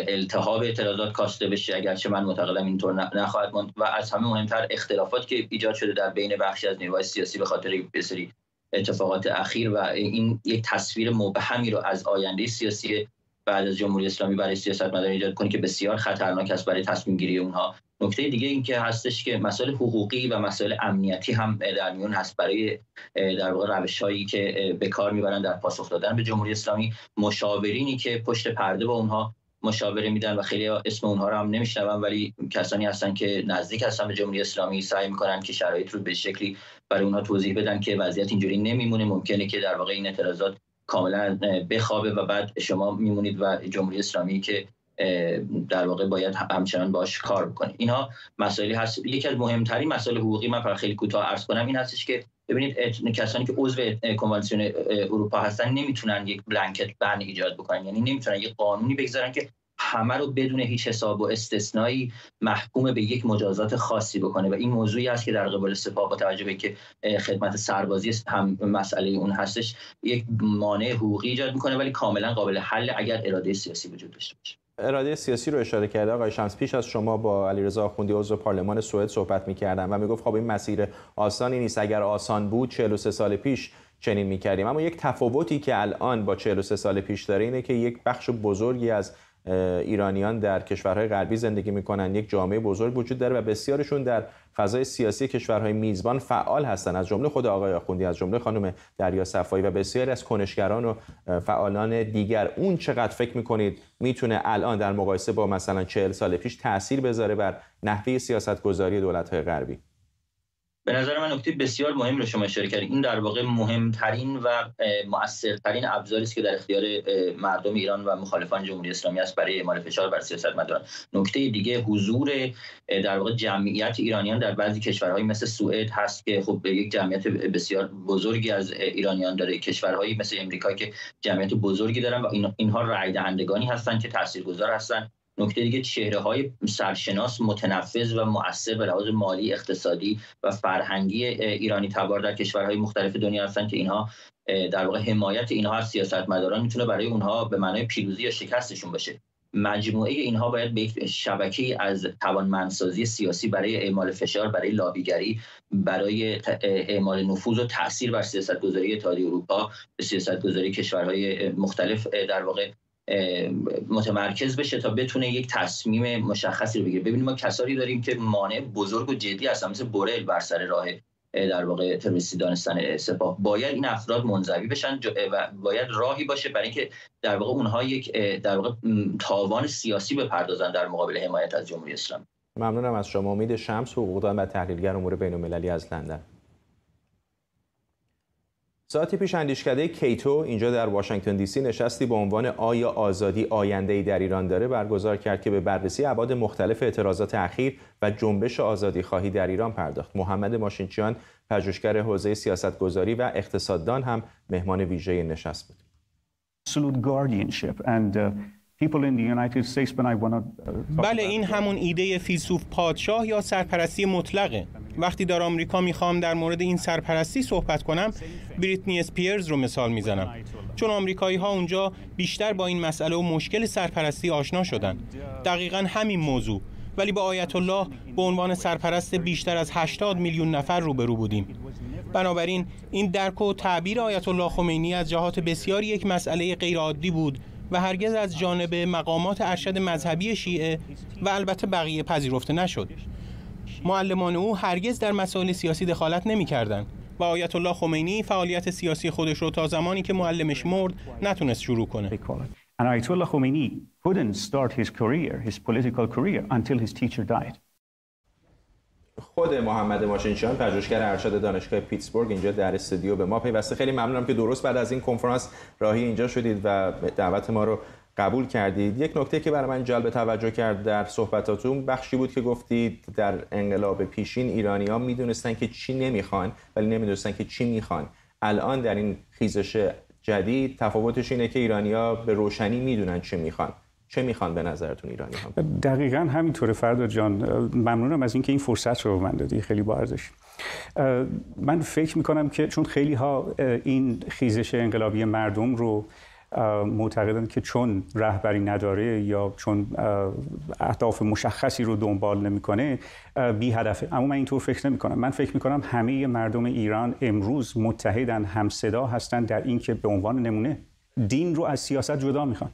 التهاب اعتراضات کاسته بشه، اگرچه من معتقدم اینطور نخواهد ماند. و از همه مهمتر اختلافات که ایجاد شده در بین بخشی از نیروهای سیاسی به خاطر بسیاری اتفاقات اخیر و این یک تصویر مبهمی رو از آینده سیاسی بعد از جمهوری اسلامی برای سیاستمداران ایجاد کنه که بسیار خطرناک است برای تصمیم گیری اونها. نکته دیگه این که هستش که مسائل حقوقی و مسائل امنیتی هم در میون هست برای در واقع روش‌هایی که به کار میبرن در پاسخ دادن به جمهوری اسلامی. مشاورینی که پشت پرده با اونها مشاوره میدن و خیلی اسم اونها رو هم نمیشنون، ولی کسانی هستن که نزدیک هستن به جمهوری اسلامی، سعی میکنن که شرایط رو به شکلی برای اونها توضیح بدن که وضعیت اینجوری نمیمونه، ممکنه که در واقع این اعتراضات کاملا بخوابه و بعد شما میمونید و جمهوری اسلامی که در واقع باید همچنان باش کار بکنه. اینها مسائلی هست. یکی از مهمترین مسائل حقوقی، من فقط خیلی کوتاه عرض کنم، این هستش که ببینید کسانی که عضو کنوانسیون اروپا هستن نمیتونن یک بلانکت بن ایجاد بکنن، یعنی نمیتونن یک قانونی بگذارن که همه رو بدون هیچ حساب و استثنایی محکوم به یک مجازات خاصی بکنه و این موضوعی است که در قبال سپاه با توجه به که خدمت سربازی هم مسئله اون هستش یک مانع حقوقی ایجاد میکنه، ولی کاملا قابل حل اگر اراده سیاسی وجود داشته باشه. اراده سیاسی رو اشاره کرده آقای شمس. پیش از شما با علیرضا آخوندی عضو پارلمان سوئد صحبت می‌کردم و میگفت خب این مسیر آسانی نیست، اگر آسان بود 43 سال پیش چنین می‌کردیم. اما یک تفاوتی که الان با 43 سال پیش داره اینه که یک بخش بزرگی از ایرانیان در کشورهای غربی زندگی میکنن، یک جامعه بزرگ وجود داره و بسیارشون در فضای سیاسی کشورهای میزبان فعال هستند، از جمله خود آقای آخوندی، از جمله خانم دریا صفایی و بسیاری از کنشگران و فعالان دیگر، اون چقدر فکر می‌کنید میتونه الان در مقایسه با مثلا 40 سال پیش تأثیر بذاره بر نحوه سیاست‌گذاری دولت‌های غربی؟ به نظر من نکته بسیار مهم رو شما اشاره کردید. این در واقع مهمترین و مؤثرترین ابزاری است که در اختیار مردم ایران و مخالفان جمهوری اسلامی است برای اعمال فشار بر سیاستمداران. نکته دیگه حضور در واقع جمعیت ایرانیان در بعضی کشورهای مثل سوئد هست که خب یک جمعیت بسیار بزرگی از ایرانیان داره. کشورهایی مثل امریکا که جمعیت بزرگی دارن و اینها رای دهندگانی هستند که تاثیرگذار هستند. نکته دیگه چهره‌های سرشناس، متنفذ و مؤثر به لحاظ مالی، اقتصادی و فرهنگی ایرانی تبار در کشورهای مختلف دنیا هستند که اینها در واقع حمایت اینها از سیاستمداران میتونه برای اونها به معنای پیروزی یا شکستشون باشه. مجموعه اینها باید به یک شبکه‌ای از توانمندسازی سیاسی برای اعمال فشار، برای لابیگری، برای اعمال نفوذ و تأثیر بر سیاست‌گذاری اتحادیه اروپا، به سیاست‌گذاری کشورهای مختلف در واقع متمرکز بشه تا بتونه یک تصمیم مشخصی رو بگیره. ببینیم ما کسایی داریم که مانع بزرگ و جدی هستن، مثل بورل بر سر راه در واقع تروریستی دانستن سپاه. باید این افراد منزوی بشن و باید راهی باشه برای اینکه در واقع اونها یک در واقع تاوان سیاسی بپردازن در مقابل حمایت از جمهوری اسلامی. ممنونم از شما. امید شمس، حقوقدان و تحلیلگر امور بین‌المللی از لندن. ساعتی پیش اندیشکده کیتو اینجا در واشنگتن دی سی نشستی با عنوان آیا آزادی آینده‌ای در ایران داره برگزار کرد که به بررسی ابعاد مختلف اعتراضات اخیر و جنبش آزادیخواهی در ایران پرداخت. محمد ماشینچیان، پژوهشگر حوزه سیاستگذاری و اقتصاددان، هم مهمان ویژه نشست بود. بله، این همون ایده فیلسوف پادشاه یا سرپرستی مطلقه. وقتی در آمریکا میخوام در مورد این سرپرستی صحبت کنم، بریتنی اسپیرز رو مثال میزنم، چون آمریکایی ها اونجا بیشتر با این مسئله و مشکل سرپرستی آشنا شدن. دقیقاً همین موضوع، ولی با آیت الله به عنوان سرپرست بیشتر از 80 میلیون نفر روبرو بودیم. بنابراین این درک و تعبیر آیت الله خمینی از جهات بسیاری یک مسئله غیرعادی بود و هرگز از جانب مقامات ارشد مذهبی شیعه و البته بقیه پذیرفته نشد. معلمان او هرگز در مسائل سیاسی دخالت نمی‌کردند و آیت الله خمینی فعالیت سیاسی خودش رو تا زمانی که معلمش مرد نتونست شروع کنه. And Ayatollah Khomeini couldn't start his career, his political career, until his teacher died. خود محمد ماشینچیان، پژوهشگر ارشد دانشگاه پیتسبورگ، اینجا در استودیو به ما پیوسته. خیلی ممنونم که درست بعد از این کنفرانس راهی اینجا شدید و دعوت ما رو قبول کردید. یک نکته که برای من جلب توجه کرد در صحبتاتون بخشی بود که گفتید در انقلاب پیشین ایرانی‌ها میدونستن که چی نمیخوان ولی نمیدونستن که چی میخوان. الان در این خیزش جدید تفاوتش اینه که ایرانی‌ها به روشنی میدونن چی میخوان. چه میخوان به نظرتون ایرانی ها؟ دقیقاً همینطوره فرداد جان. ممنونم از اینکه این فرصت رو به من دادی، خیلی با ارزش. من فکر میکنم که چون خیلی ها این خیزش انقلابی مردم رو معتقدن که چون رهبری نداره یا چون اهداف مشخصی رو دنبال نمیکنه بی هدفه، اما من اینطور فکر نمیکنم. من فکر میکنم همه مردم ایران امروز متحدن، همصدا هستن در این که به عنوان نمونه دین رو از سیاست جدا میخوان.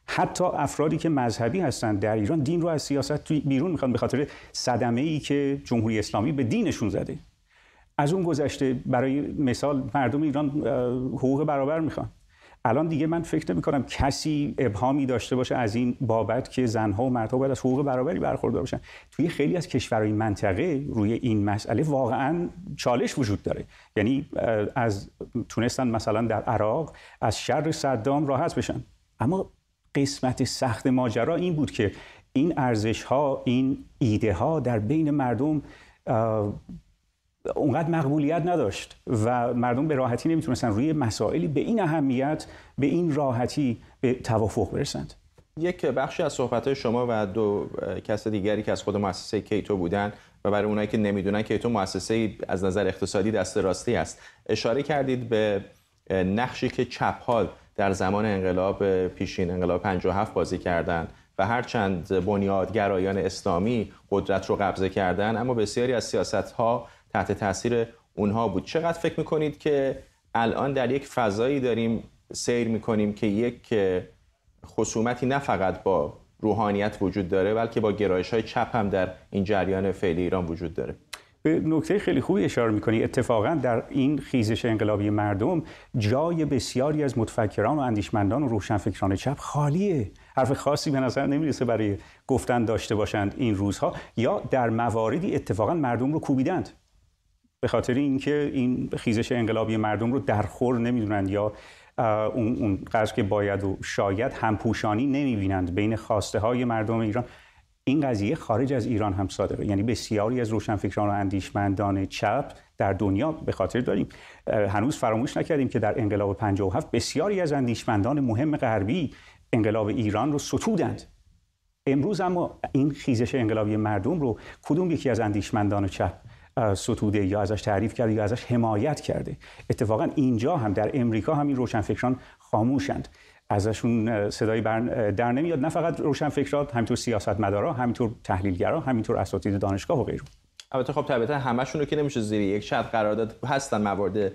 حتی افرادی که مذهبی هستند در ایران دین رو از سیاست بیرون میخوان به خاطر صدمه‌ای که جمهوری اسلامی به دینشون زده. از اون گذشته برای مثال مردم ایران حقوق برابر میخوان. الان دیگه من فکر نمی‌کنم کسی ابهامی داشته باشه از این بابت که زنها و مردها باید از حقوق برابری برخوردار باشن. توی خیلی از کشورهای منطقه روی این مسئله واقعاً چالش وجود داره. یعنی از تونستن مثلا در عراق از شر صدام راحت بشن، اما قسمت سخت ماجرا این بود که این ارزش‌ها، این ایده‌ها در بین مردم اونقدر مقبولیت نداشت و مردم به راحتی نمیتونستن روی مسائلی به این اهمیت، به این راحتی به توافق برسند. یک بخشی از صحبت‌های شما و دو کس دیگری که از خود مؤسسه کیتو بودن و برای اونایی که نمیدونن کیتو مؤسسه از نظر اقتصادی دست راستی است، اشاره کردید به نقشی که چپ‌ها در زمان انقلاب پیشین، انقلاب 57 بازی کردند و هرچند بنیادگرایان اسلامی قدرت رو قبضه کردن، اما بسیاری از سیاست‌ها تحت تاثیر اونها بود. چقدر فکر میکنید که الان در یک فضایی داریم سیر میکنیم که یک خصومتی نه فقط با روحانیت وجود داره بلکه با گرایش‌های چپ هم در این جریان فعلی ایران وجود داره؟ به نکته خیلی خوبی اشاره می‌کنی. اتفاقا در این خیزش انقلابی مردم جای بسیاری از متفکران و اندیشمندان و روشنفکران چپ خالیه. حرف خاصی به نظر نمیرسه برای گفتن داشته باشند این روزها، یا در مواردی اتفاقا مردم رو کوبیدند به خاطر اینکه این خیزش انقلابی مردم رو درخور نمیدونند یا اون قدر که باید و شاید همپوشانی نمیبینند بین خواسته های مردم ایران. این قضیه خارج از ایران هم صادقه، یعنی بسیاری از روشنفکران و اندیشمندان چپ در دنیا به خاطر داریم. هنوز فراموش نکردیم که در انقلاب 57 بسیاری از اندیشمندان مهم غربی انقلاب ایران رو ستودند. امروز اما این خیزش انقلابی مردم رو کدوم یکی از اندیشمندان چپ ستوده یا ازش تعریف کرده یا ازش حمایت کرده؟ اتفاقا اینجا هم در امریکا همین روشنفکران خاموشند، ازشون صدایی در نمیاد. نه فقط روشنفکران، همینطور سیاستمدارا، همینطور تحلیلگرا، همینطور اساتید دانشگاه و غیره. البته خب طبیعتا همشون رو که نمیشه زیر یک شرط قرار داد، هستن موارد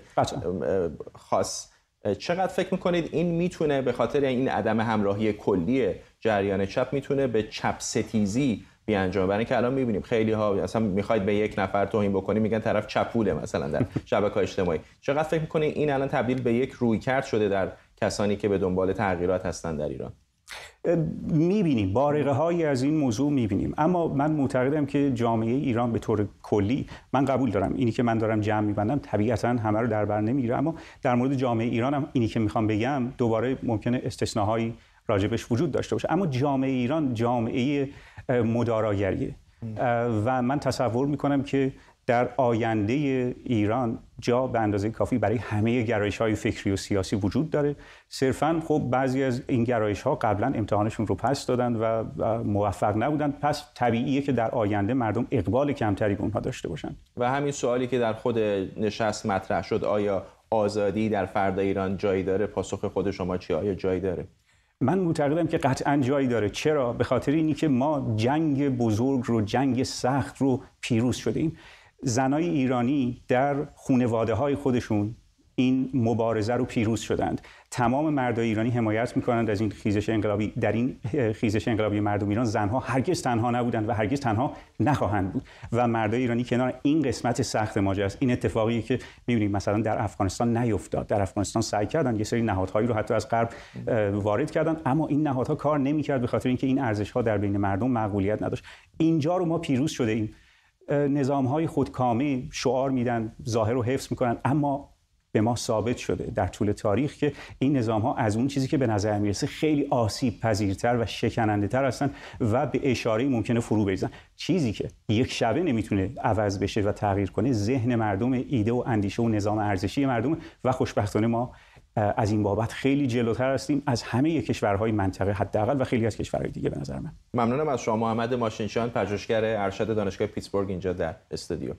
خاص. چقدر فکر میکنید این میتونه به خاطر این عدم همراهی کلی جریان چپ میتونه به چپ ستیزی بیانجامه؟ برای اینکه الان میبینیم خیلی ها اصلا میخواید به یک نفر توهین بکنی میگن طرف چپوله مثلا در شبکه‌های اجتماعی. چقدر فکر میکنید این الان تبدیل به یک رویکرد شده در کسانی که به دنبال تغییرات هستن در ایران؟ میبینیم بارقه هایی از این موضوع میبینیم، اما من معتقدم که جامعه ایران به طور کلی، من قبول دارم اینی که من دارم جمع میبندم طبیعتا همه رو در بر نمیگیره، اما در مورد جامعه ایران هم اینی که میخوام بگم دوباره ممکنه استثناهایی راجبش وجود داشته باشه، اما جامعه ایران جامعه مداراگریه و من تصور میکنم که در آینده ایران جا به اندازه کافی برای همه گرایش‌های فکری و سیاسی وجود داره. صرفاً خب بعضی از این گرایش‌ها قبلا امتحانشون رو پس دادن و موفق نبودن، پس طبیعیه که در آینده مردم اقبال کمتری به اونها داشته باشن. و همین سوالی که در خود نشست مطرح شد، آیا آزادی در فردا ایران جایی داره؟ پاسخ خود شما چیه؟ آیا جایی داره؟ من معتقدم که قطعاً جایی داره. چرا؟ به خاطر اینی که ما جنگ بزرگ رو، جنگ سخت رو پیروز شدیم. زنای ایرانی در خانواده‌های خودشون این مبارزه رو پیروز شدند. تمام مردای ایرانی حمایت می‌کنند از این خیزش انقلابی. در این خیزش انقلابی مردم ایران زنها هرگز تنها نبودند و هرگز تنها نخواهند بود و مردای ایرانی کنار این قسمت سخت ماجرا است. این اتفاقی که می‌بینیم مثلا در افغانستان نیفتاد. در افغانستان سعی کردن یه سری نهادهایی رو حتی از غرب وارد کردن، اما این نهادها کار نمی‌کرد به خاطر اینکه این ارزش‌ها در بین مردم مقبولیت نداشت. اینجا رو ما پیروز شده ایم. نظام‌های خودکامه شعار میدن، ظاهر رو حفظ میکنن، اما به ما ثابت شده در طول تاریخ که این نظام‌ها از اون چیزی که به نظر میرسه خیلی آسیب پذیرتر و شکننده‌تر هستن و به اشاره ممکنه فرو بریزن. چیزی که یک شبه نمیتونه عوض بشه و تغییر کنه ذهن مردم، ایده و اندیشه و نظام ارزشی مردم و خوشبختانه ما از این بابت خیلی جلوتر هستیم از همه کشورهای منطقه حداقل و خیلی از کشورهای دیگه به نظر من. ممنونم از شما محمد ماشینشان، پژوهشگر ارشد دانشگاه پیتسبورگ اینجا در استودیو.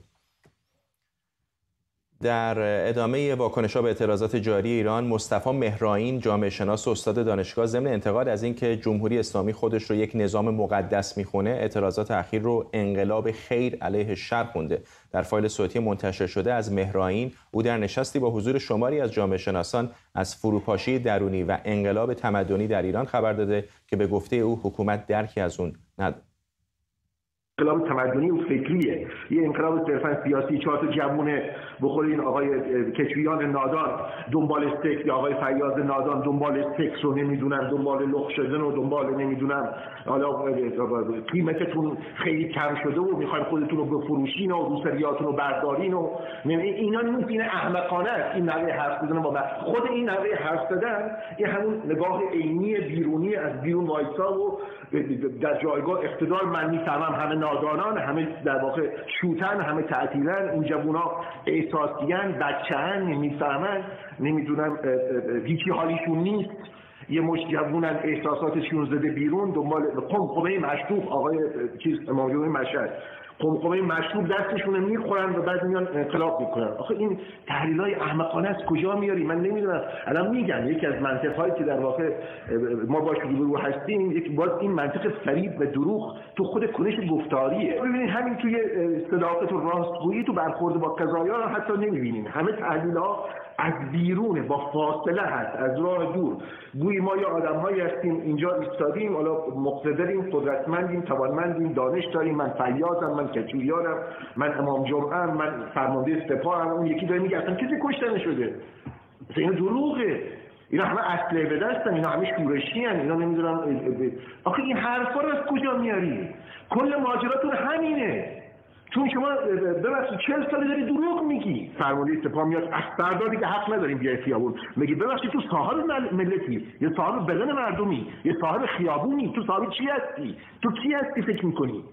در ادامه واکنش‌ها به اعتراضات جاری ایران، مصطفی مهرائین جامعه شناس و استاد دانشگاه ضمن انتقاد از اینکه جمهوری اسلامی خودش رو یک نظام مقدس میخونه، اعتراضات اخیر رو انقلاب خیر علیه شر خونده. در فایل صوتی منتشر شده از مهرائین، او در نشستی با حضور شماری از جامعه شناسان از فروپاشی درونی و انقلاب تمدنی در ایران خبر داده که به گفته او حکومت درکی از اون نداره. انقلاب تمدنی و فکریه، یه انقلاب صرفا سیاسی. 4 تا جوونه بخورین آقای کشویان نادان دنبال سکس، یا آقای فیاض نادان دنبال سکس رو نمیدونم، دنبال لخ شدن و دنبال نمیدونم حالا قیمتتون خیلی کم شده و میخوایم خودتون رو بفروشین و روسریاتون رو بردارین و اینا نمیتونه احمقانه است این نوع حرف زدن. با خود این نوع حرف زدن یه همون نگاه عینی بیرونی از بیرون وایسا و در جایگاه اقتدار. من میفهمم همه نادانان، همه در واقع شوتن، همه تعطیلن، این جوونا احساسیان، بچه‌ان، نمیفهمن، نمیدونم هیچی حالیشون نیست. یه مش جوونن احساساتشون زده بیرون دنبال قمقمه مشروب. آقای امام جمعه مشهد قمقمه مشروب دستشون میخورن و بعد میان انقلاب میکنن. آخه این تحلیل‌های احمقانه است کجا میاری؟ من نمیدونم. الان میگم یکی از منطق‌هایی که در واقع ما باش روبرو هستیم، یکی باز این منطق فریب و دروغ تو خود کنش گفتاریه. ببینید همین توی صداقت و راستگویی تو برخورد با قضایا حتی نمیبینیم. همه تحلیل‌ها از بیرون با فاصله هست، از راه دور. گویی ما یا آدم‌هایی هستیم اینجا ایستادیم، حالا مقتدریم، قدرتمندیم، توانمندیم، دانش داریم، من فیاضم، من کچوریانم، من امام جمعه‌ام، من فرمانده سپاهم، اون یکی داره میگه اصلا کسی کشته نشده. این دروغه. اینا همه اسلحه به دستن، اینا همه شورشی هستن، اینا نمیدونم. آخه این حرفا رو از کجا میاری؟ کل ماجراتون همینه. چون شما ببخشید 40 سال داری دروغ میگی. فرمانده سپاه میاد از سرداری که حق نداریم بیای خیابون میگی ببخشید تو صاحب ملتی یا صاحب بدن مردمی یا صاحب خیابونی، تو صاحب چی هستی؟ تو کی هستی فکر میکنی؟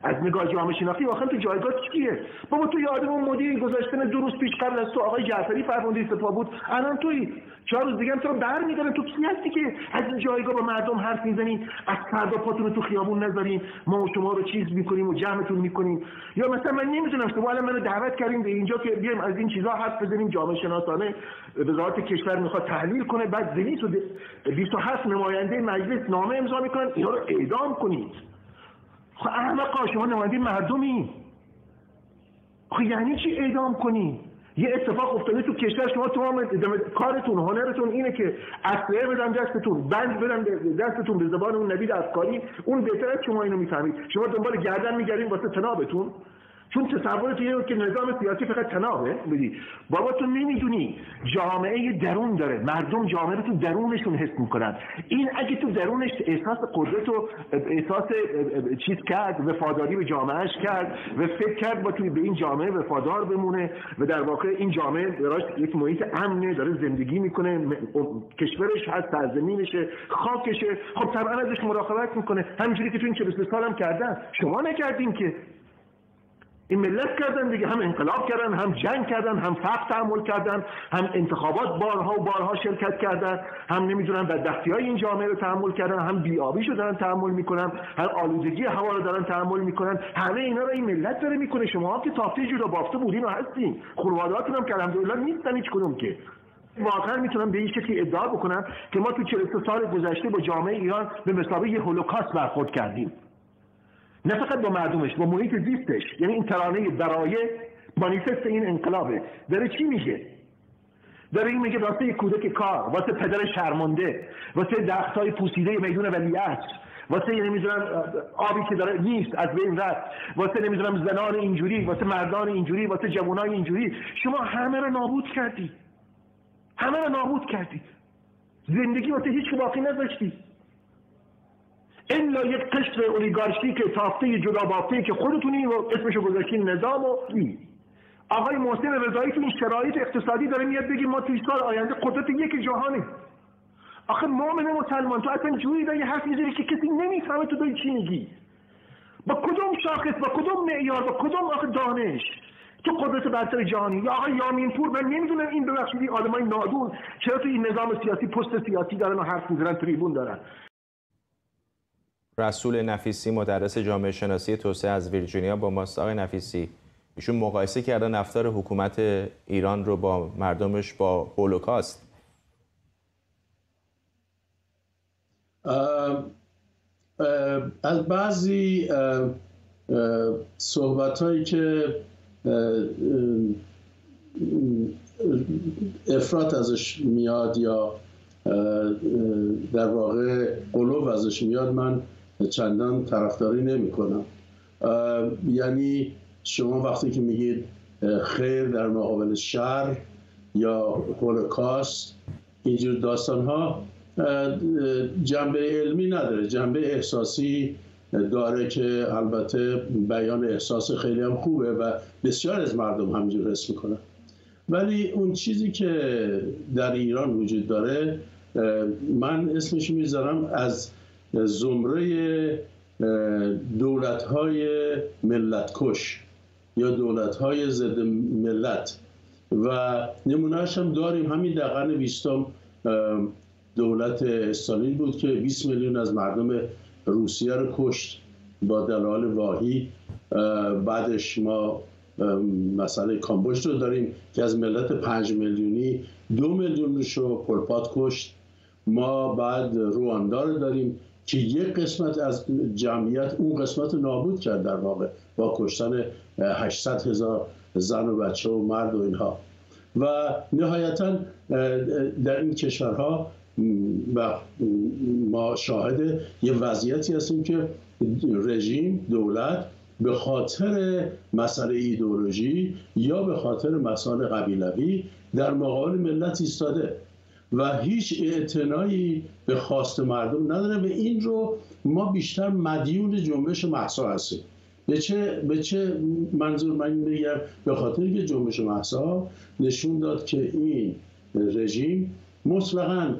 از نگاه جامعه شناختی واقعا تو جایگاه چیه؟ بابا تو یادمون مدیری گذاشتن 2 روز پیش قبل از تو آقای جعفری فرمانده سپاه بود، الان تویی 4 روز دیگه هم تو رو برمی‌دارن. تو کی هستی که از این جایگاه با مردم حرف میزنی؟ از فردا پاتون رو تو خیابون نذارین، ما و شما رو چیز میکنیم و جمعتون میکنیم. یا مثلا من نمیدونم شما الان منو دعوت کردین به اینجا که بیایم از این چیزا حرف بزنیم، جامعه شناسانه وزارت کشور میخواد تحلیل کنه، بعد 227 نماینده مجلس نامه امضا میکنن اینا رو اعدام کنید. خب احمقا شما نماینده مردمی، خب یعنی چی اعدام کنی؟ یه اتفاق افتاده تو کشور، شما تمام کارتون هنرتون اینه که اسلحه بدن دستتون، بند بدن دستتون به زبان اون نبیل افکاری، اون بهتر از شما اینو میفهمید. شما دنبال گردن میگردین واسه تنابتون، چون تصورت اینه که نظام سیاسی فقط تنابه. ببین بابا تو نمیدونی جامعه درون داره، مردم جامعه رو تو درونشون حس میکنن. این اگه تو درونش احساس قدرت و احساس چیز کرد، وفاداری به جامعهش کرد و فکر کرد با توی به این جامعه وفادار بمونه و در واقع این جامعه براش یک محیط امنه، داره زندگی میکنه، کشورش هست، سرزمینشه، خاکشه، خب طبعا ازش مراقبت میکنه، همینجوری که تو این 43 سالم کردن. شما نکردین که، این ملت کردن دیگه، هم انقلاب کردن، هم جنگ کردن، هم فقر تحمل کردن، هم انتخابات بارها و بارها شرکت کردن، هم نمیدونن بدبختی‌های این جامعه رو تحمل کردن، هم بی‌آبیشو دارن تحمل میکنن، هم آلودگی هوا رو دارن تحمل میکنن. همه اینا رو این ملت داره میکنه. شما که تافته جدا بافته بودین و هستین، خانواده‌هاتون هم که الحمدلله نیستن هیچ کدوم. که واقعا میتونم به این شکلی ادعا بکنم که ما تو 43 سال گذشته با جامعه ایران به مثابه یه هولوکاست برخورد کردیم، نه فقط با مردمش، با محیط زیستش. یعنی این ترانه برای مانیفست این انقلابه. داره چی میگه؟ داره این میگه واسه یک کودک کار، واسه پدر شرمنده، واسه درختای پوسیده میدون ولیعصر، واسه نمیدونم آبی که داره نیست از بین رفت، واسه نمیدونم زنان اینجوری، واسه مردان اینجوری، واسه جوانای اینجوری. شما همه رو نابود کردی، همه رو نابود کردی. زندگی واسه هیچ باقی نذاشتی الا یک قشر اولیگارشی که تافته جدا بافته که خودتونی و اسمشو گذاشتین نظام. و آقای محسن رضایی تو این شرایط اقتصادی داره میاد بگه ما توی سال آینده قدرت یک جهانه. آخه مومن مسلمان تو اصلا جوری داری حرف میزنی که کسی نمیفهمه تو داری چی میگی. با کدوم شاخص، با کدوم معیار، با کدوم آخه دانش تو قدرت برتر جهانی؟ یا آقای یامین پور، من نمیدونم این ببخشید آدمای نادون چرا تو این نظام سیاسی پست سیاسی دارن و حرف میزنن، تریبون دارن. رسول نفیسی مدرس جامعه شناسی توسعه از ویرجینیا با ماست. آقای نفیسی، ایشون مقایسه کردن رفتار حکومت ایران رو با مردمش با هولوکاست. از بعضی صحبت‌هایی که افراط ازش میاد یا در واقع غلو ازش میاد من چندان طرفداری نمی کنم. یعنی شما وقتی که میگید خیر در مقابل شر یا هولوکاست، اینجور داستان ها جنبه علمی نداره، جنبه احساسی داره که البته بیان احساس خیلی هم خوبه و بسیار از مردم همینجور حس میکنن. ولی اون چیزی که در ایران وجود داره من اسمش میذارم از زمره دولت‌های ملت‌کش یا دولت‌های ضد ملت و نمونه‌اش هم داریم. همین در قرن 20 دولت استالین بود که 20 میلیون از مردم روسیه رو کشت با دلایل واهی. بعدش ما مسئله کامبوج رو داریم که از ملت 5 میلیونی 2 میلیونش رو پل پات کشت. ما بعد رواندا رو داریم که یک قسمت از جمعیت اون قسمت رو نابود کرد در واقع با کشتن 800,000 زن و بچه و مرد و اینها. و نهایتا در این کشورها و ما شاهد یه وضعیتی هستیم که رژیم، دولت به خاطر مسئله ایدئولوژی یا به خاطر مسائل قبیلوی در مقابل ملت ایستاده و هیچ اعتنایی به خواست مردم نداره. به این رو ما بیشتر مدیون جنبش مهسا هستیم. به چه منظور من میگم؟ به خاطر که جنبش مهسا نشون داد که این رژیم مطلقاً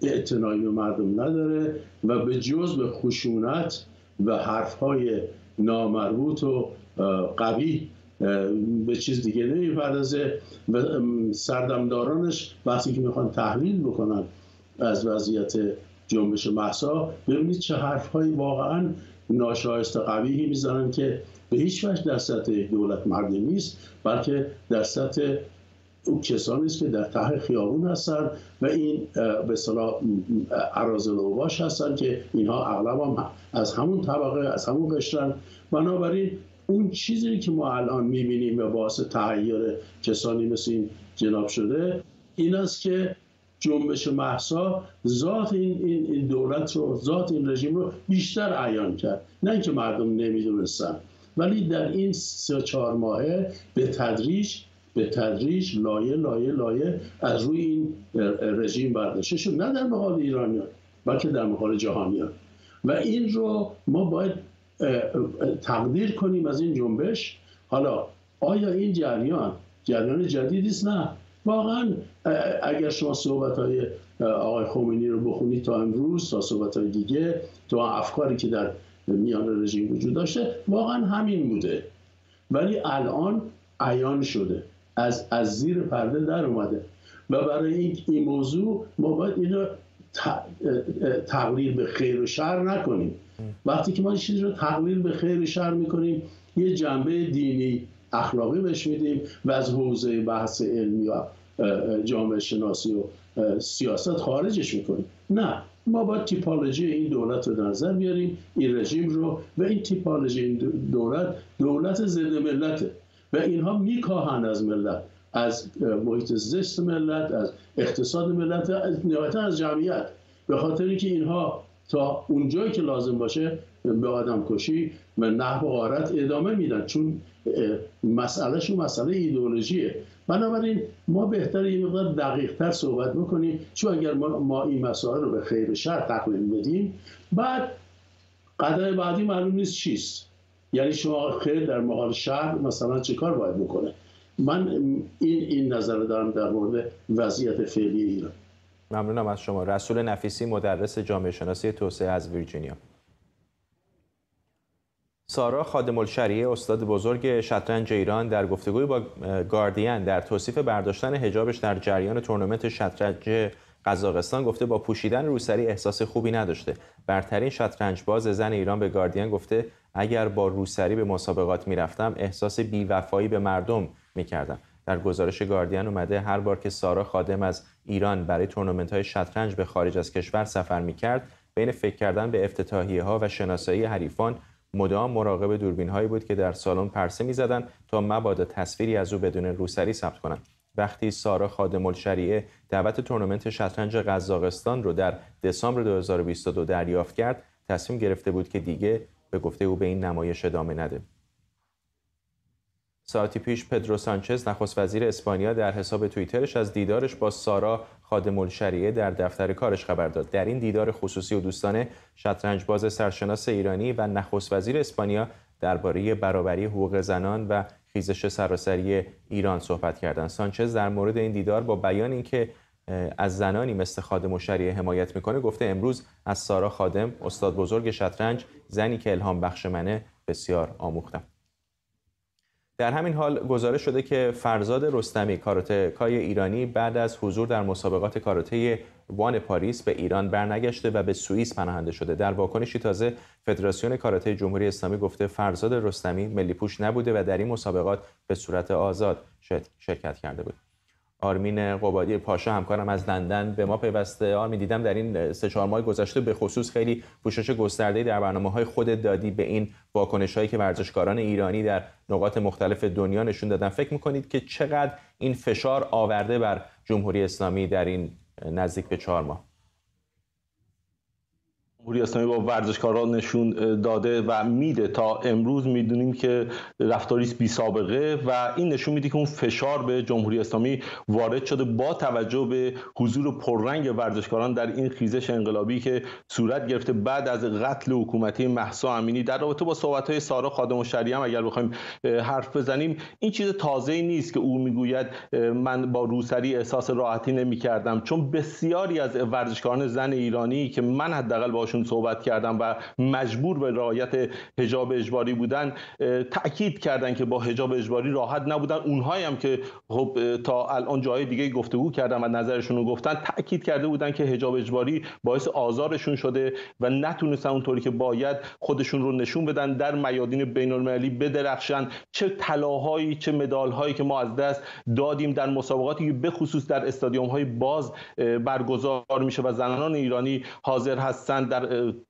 اعتنایی به مردم نداره و به جز به خشونت و حرفهای نامربوط و قوی به چیز دیگه نمیپردازه و سردمدارانش وقتی که میخوان تحلیل بکنن از وضعیت جنبش مهسا، ببینید چه حرفهایی واقعا ناشایسته قویی میزنن که به هیچ وجه در سطح دولت مردمی نیست، بلکه در سطح اون کسانی است که در ته خیابون هستن و این به اصطلاح اراذل اوباش هستن که اینها اغلب هم از همون طبقه، از همون قشرن. بنابراین اون چیزی که ما الان میبینیم و باعث تغییر کسانی مثل این جناب شده این است که جنبش مهسا ذات این دولت رو، ذات این رژیم رو بیشتر عیان کرد، نه اینکه مردم نمیدونستن، ولی در این 3-4 ماهه به تدریج لایه از روی این رژیم برداشته شد، نه در مقابل ایرانیان بلکه در مقابل جهانیان. و این رو ما باید تقدیر کنیم از این جنبش. حالا آیا این جریان جدیدی است؟ نه، واقعا اگر شما صحبت‌های آقای خمینی رو بخونید تا امروز، تا صحبت‌های دیگه، تا افکاری که در میان رژیم وجود داشته، واقعا همین بوده. ولی الان عیان شده، از زیر پرده در اومده و برای این موضوع ما باید اینو تقلیل به خیر و شر نکنیم. وقتی که ما این چیزی رو تقلیل به خیر و شر میکنیم، یه جنبه دینی اخلاقی بهش میدیم و از حوزه بحث علمی و جامعه شناسی و سیاست خارجش میکنیم. نه، ما باید تیپولوژی این دولت رو در نظر بیاریم، این رژیم رو، و این تیپولوژی این دولت ضد ملته و اینها میکاهن از ملت، از محیط زیست ملت، از اقتصاد ملت، نهایتا از جمعیت، به خاطر اینکه اینها تا اونجایی که لازم باشه به آدم کشی و نحو و غارت ادامه میدن، چون مسئلهشون مسئله ایدئولوژیه. بنابراین ما بهتره یه مقدار دقیق‌تر صحبت بکنیم، چون اگر ما این مسائل رو به خیر و شر تقلیل بدیم، بعد قدم بعدی معلوم نیست چیست. یعنی شما خیر در مقابل شر مثلا چه کار باید بکنه؟ من این نظر دارم در مورد وضعیت فعلی ایران. ممنونم از شما. رسول نفیسی، مدرس جامعه شناسی توسعه از ویرجینیا. سارا خادم الشریعه، استاد بزرگ شطرنج ایران، در گفتگوی با گاردین در توصیف برداشتن حجابش در جریان تورنمنت شطرنج قزاقستان گفته با پوشیدن روسری احساس خوبی نداشته. برترین شطرنج باز زن ایران به گاردین گفته اگر با روسری به مسابقات میرفتم احساس بی‌وفایی به مردم میکردم. در گزارش گاردین اومده هر بار که سارا خادم از ایران برای تورنمنت‌های شطرنج به خارج از کشور سفر میکرد، بین فکر کردن به افتتاحیه‌ها و شناسایی حریفان مدام مراقب دوربین‌هایی بود که در سالن پرسه می‌زدند تا مبادا تصویری از او بدون روسری ثبت کنند. وقتی سارا خادم الشریعه دعوت تورنمنت شطرنج قزاقستان رو در دسامبر 2022 دریافت کرد، تصمیم گرفته بود که دیگه به گفته او به این نمایش ادامه نده. ساعتی پیش پدرو سانچز، نخست وزیر اسپانیا، در حساب توییترش از دیدارش با سارا خادم الشریعه در دفتر کارش خبر داد. در این دیدار خصوصی و دوستانه، شطرنجباز سرشناس ایرانی و نخست وزیر اسپانیا درباره برابری حقوق زنان و خیزش سراسری ایران صحبت کردند. سانچز در مورد این دیدار با بیان اینکه از زنانی مثل خادم الشریعه حمایت میکنه، گفته امروز از سارا خادم، استاد بزرگ شطرنج، زنی که الهام بخش منه، بسیار آموختم. در همین حال گزارش شده که فرزاد رستمی، کاراته‌کای ایرانی، بعد از حضور در مسابقات کاراته وان پاریس به ایران برنگشته و به سوئیس پناهنده شده. در واکنشی تازه، فدراسیون کاراته جمهوری اسلامی گفته فرزاد رستمی ملی پوش نبوده و در این مسابقات به صورت آزاد شرکت کرده بود. آرمین قبادی پاشا همکارم از لندن به ما پیوسته. آرمین، دیدم در این 3-4 ماه گذشته به خصوص خیلی پوشش گسترده‌ای در برنامه‌های خودت دادی به این واکنش‌هایی که ورزشکاران ایرانی در نقاط مختلف دنیا نشون دادن. فکر می‌کنید که چقدر این فشار آورده بر جمهوری اسلامی در این نزدیک به 4 ماه؟ جمهوری اسلامی با ورزشکاران نشون داده و میده تا امروز میدونیم که رفتاری بی سابقه و این نشون میده که اون فشار به جمهوری اسلامی وارد شده با توجه به حضور پررنگ ورزشکاران در این خیزش انقلابی که صورت گرفته بعد از قتل حکومتی مهسا امینی. در رابطه با صحبت‌های سارا خادم الشریعه هم اگر بخوایم حرف بزنیم، این چیز تازه‌ای نیست که او میگوید من با روسری احساس راحتی نمی‌کردم، چون بسیاری از ورزشکاران زن ایرانی که من حداقل باشون صحبت کردم و مجبور به رعایت حجاب اجباری بودن تاکید کردن که با حجاب اجباری راحت نبودن. اونهایی هم که خب تا الان جای دیگه گفتگو کردن و نظرشون رو گفتن تاکید کرده بودن که حجاب اجباری باعث آزارشون شده و نتونستن اونطوری که باید خودشون رو نشون بدن در میادین بین‌المللی بدرخشن. چه طلاهایی چه مدال‌هایی که ما از دست دادیم در مسابقاتی که به خصوص در استادیوم‌های باز برگزار میشه و زنان ایرانی حاضر هستند. در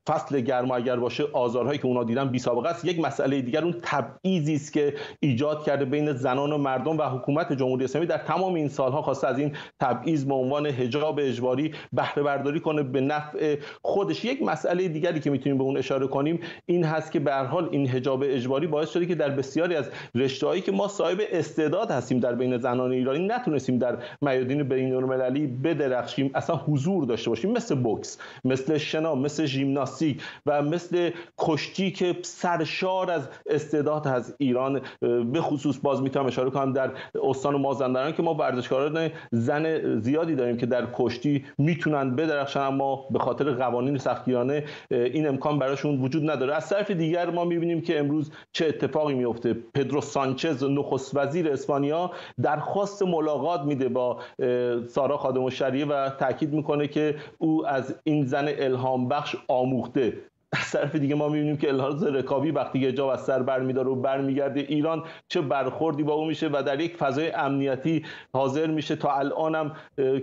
فصل گرما اگر باشه آزارهایی که اونا دیدن بی سابقه است. یک مسئله دیگر اون تبعیضی است که ایجاد کرده بین زنان و مردم و حکومت جمهوری اسلامی در تمام این سالها خواسته از این تبعیض به عنوان حجاب اجباری بهره برداری کنه به نفع خودش. یک مسئله دیگری که میتونیم به اون اشاره کنیم این هست که به هر حال این حجاب اجباری باعث شده که در بسیاری از رشته‌هایی که ما صاحب استعداد هستیم در بین زنان ایرانی نتونستیم در میادین بین‌المللی بدرخشیم، اصلا حضور داشته باشیم، مثل بوکس، مثل شنا، مثل ژیمناستیک و مثل کشتی که سرشار از استعداد از ایران. به خصوص باز میتونم اشاره کنم در استان مازندران که ما ورزشکاران زن زیادی داریم که در کشتی میتونن بدرخشن، اما به خاطر قوانین سختگیرانه این امکان براشون وجود نداره. از طرف دیگر ما میبینیم که امروز چه اتفاقی میفته. پدرو سانچز نخست وزیر اسپانیا درخواست ملاقات میده با سارا خادم الشریعه و تاکید میکنه که او از این زن الهام بخش آموخته. از طرف دیگه ما می‌بینیم که الهاز رکابی وقتی حجاب از سر برمی‌داره و برمیگرده ایران چه برخوردی با او میشه و در یک فضای امنیتی حاضر میشه. تا الانم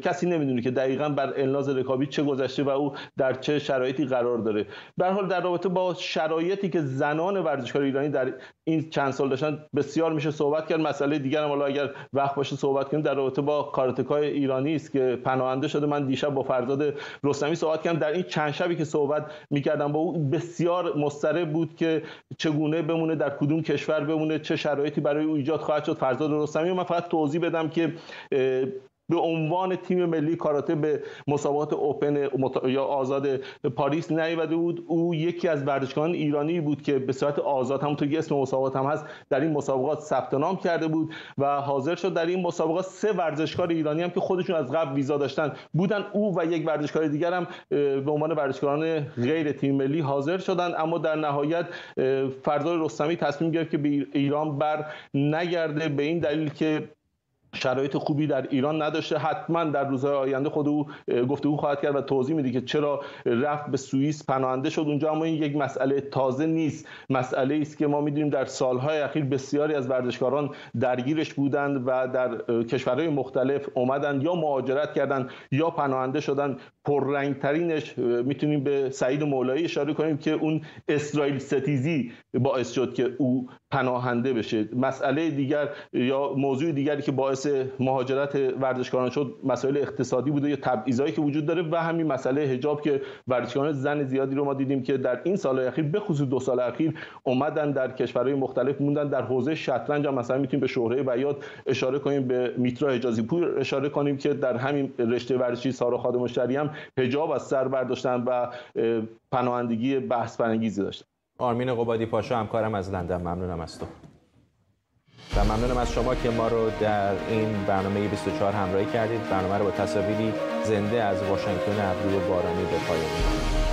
کسی نمیدونه که دقیقاً بر الهاز رکابی چه گذشته و او در چه شرایطی قرار داره. به هر حال در رابطه با شرایطی که زنان ورزشکار ایرانی در این چند سال داشتن بسیار میشه صحبت کرد. مسئله دیگر هم حالا اگر وقت باشه صحبت کنیم در رابطه با کاراتکای ایرانی است که پناهنده شده. من دیشب با فرزاد رستمی صحبت کردم. در این چند شبی که صحبت می‌کردم با او بسیار مضطرب بود که چگونه بمونه، در کدوم کشور بمونه، چه شرایطی برای او ایجاد خواهد شد. فرزاد رستمی من فقط توضیح بدم که به عنوان تیم ملی کاراته به مسابقات اوپن یا آزاد پاریس نیامده بود. او یکی از ورزشکاران ایرانی بود که به صورت آزاد، همونطور که اسم مسابقات هم هست، در این مسابقات ثبت نام کرده بود و حاضر شد. در این مسابقات 3 ورزشکار ایرانی هم که خودشون از قبل ویزا داشتن بودن، او و یک ورزشکار دیگر هم به عنوان ورزشکاران غیر تیم ملی حاضر شدند. اما در نهایت فرزاد رستمی تصمیم گرفت که به ایران بر نگرده به این دلیل که شرایط خوبی در ایران نداشته. حتما در روزهای آینده خود او گفتگو خواهد کرد و توضیح میده که چرا رفت به سوئیس پناهنده شد اونجا. اما این یک مسئله تازه نیست، مسئله است که ما میدونیم در سالهای اخیر بسیاری از ورزشکاران درگیرش بودند و در کشورهای مختلف اومدن یا مهاجرت کردند یا پناهنده شدند. پررنگترینش میتونیم به سعید مولایی اشاره کنیم که اون اسرائیل ستیزی باعث شد که او پناهنده بشه. مسئله دیگر یا موضوع دیگری که باعث مهاجرت ورزشکاران شد مسائل اقتصادی بوده یا تبعیضایی که وجود داره و همین مسئله حجاب که ورزشکاران زن زیادی رو ما دیدیم که در این سال‌های اخیر به خصوص 2 سال اخیر اومدن در کشورهای مختلف موندن. در حوزه شطرنج هم مثلا میتونیم به شهره بیات اشاره کنیم، به میترا حجازی پور اشاره کنیم که در همین رشته ورزشی سارا خادم الشریعه هم حجاب از سر برداشتن و پناهندگی بحث برانگیزی داشتن. آرمین قبادی پاشا همکارم از لندن، ممنونم از تو و ممنونم از شما که ما رو در این برنامه 24 همراهی کردید. برنامه رو با تصاویری زنده از واشنگتن ابری و بارانی به پایان می‌بریم.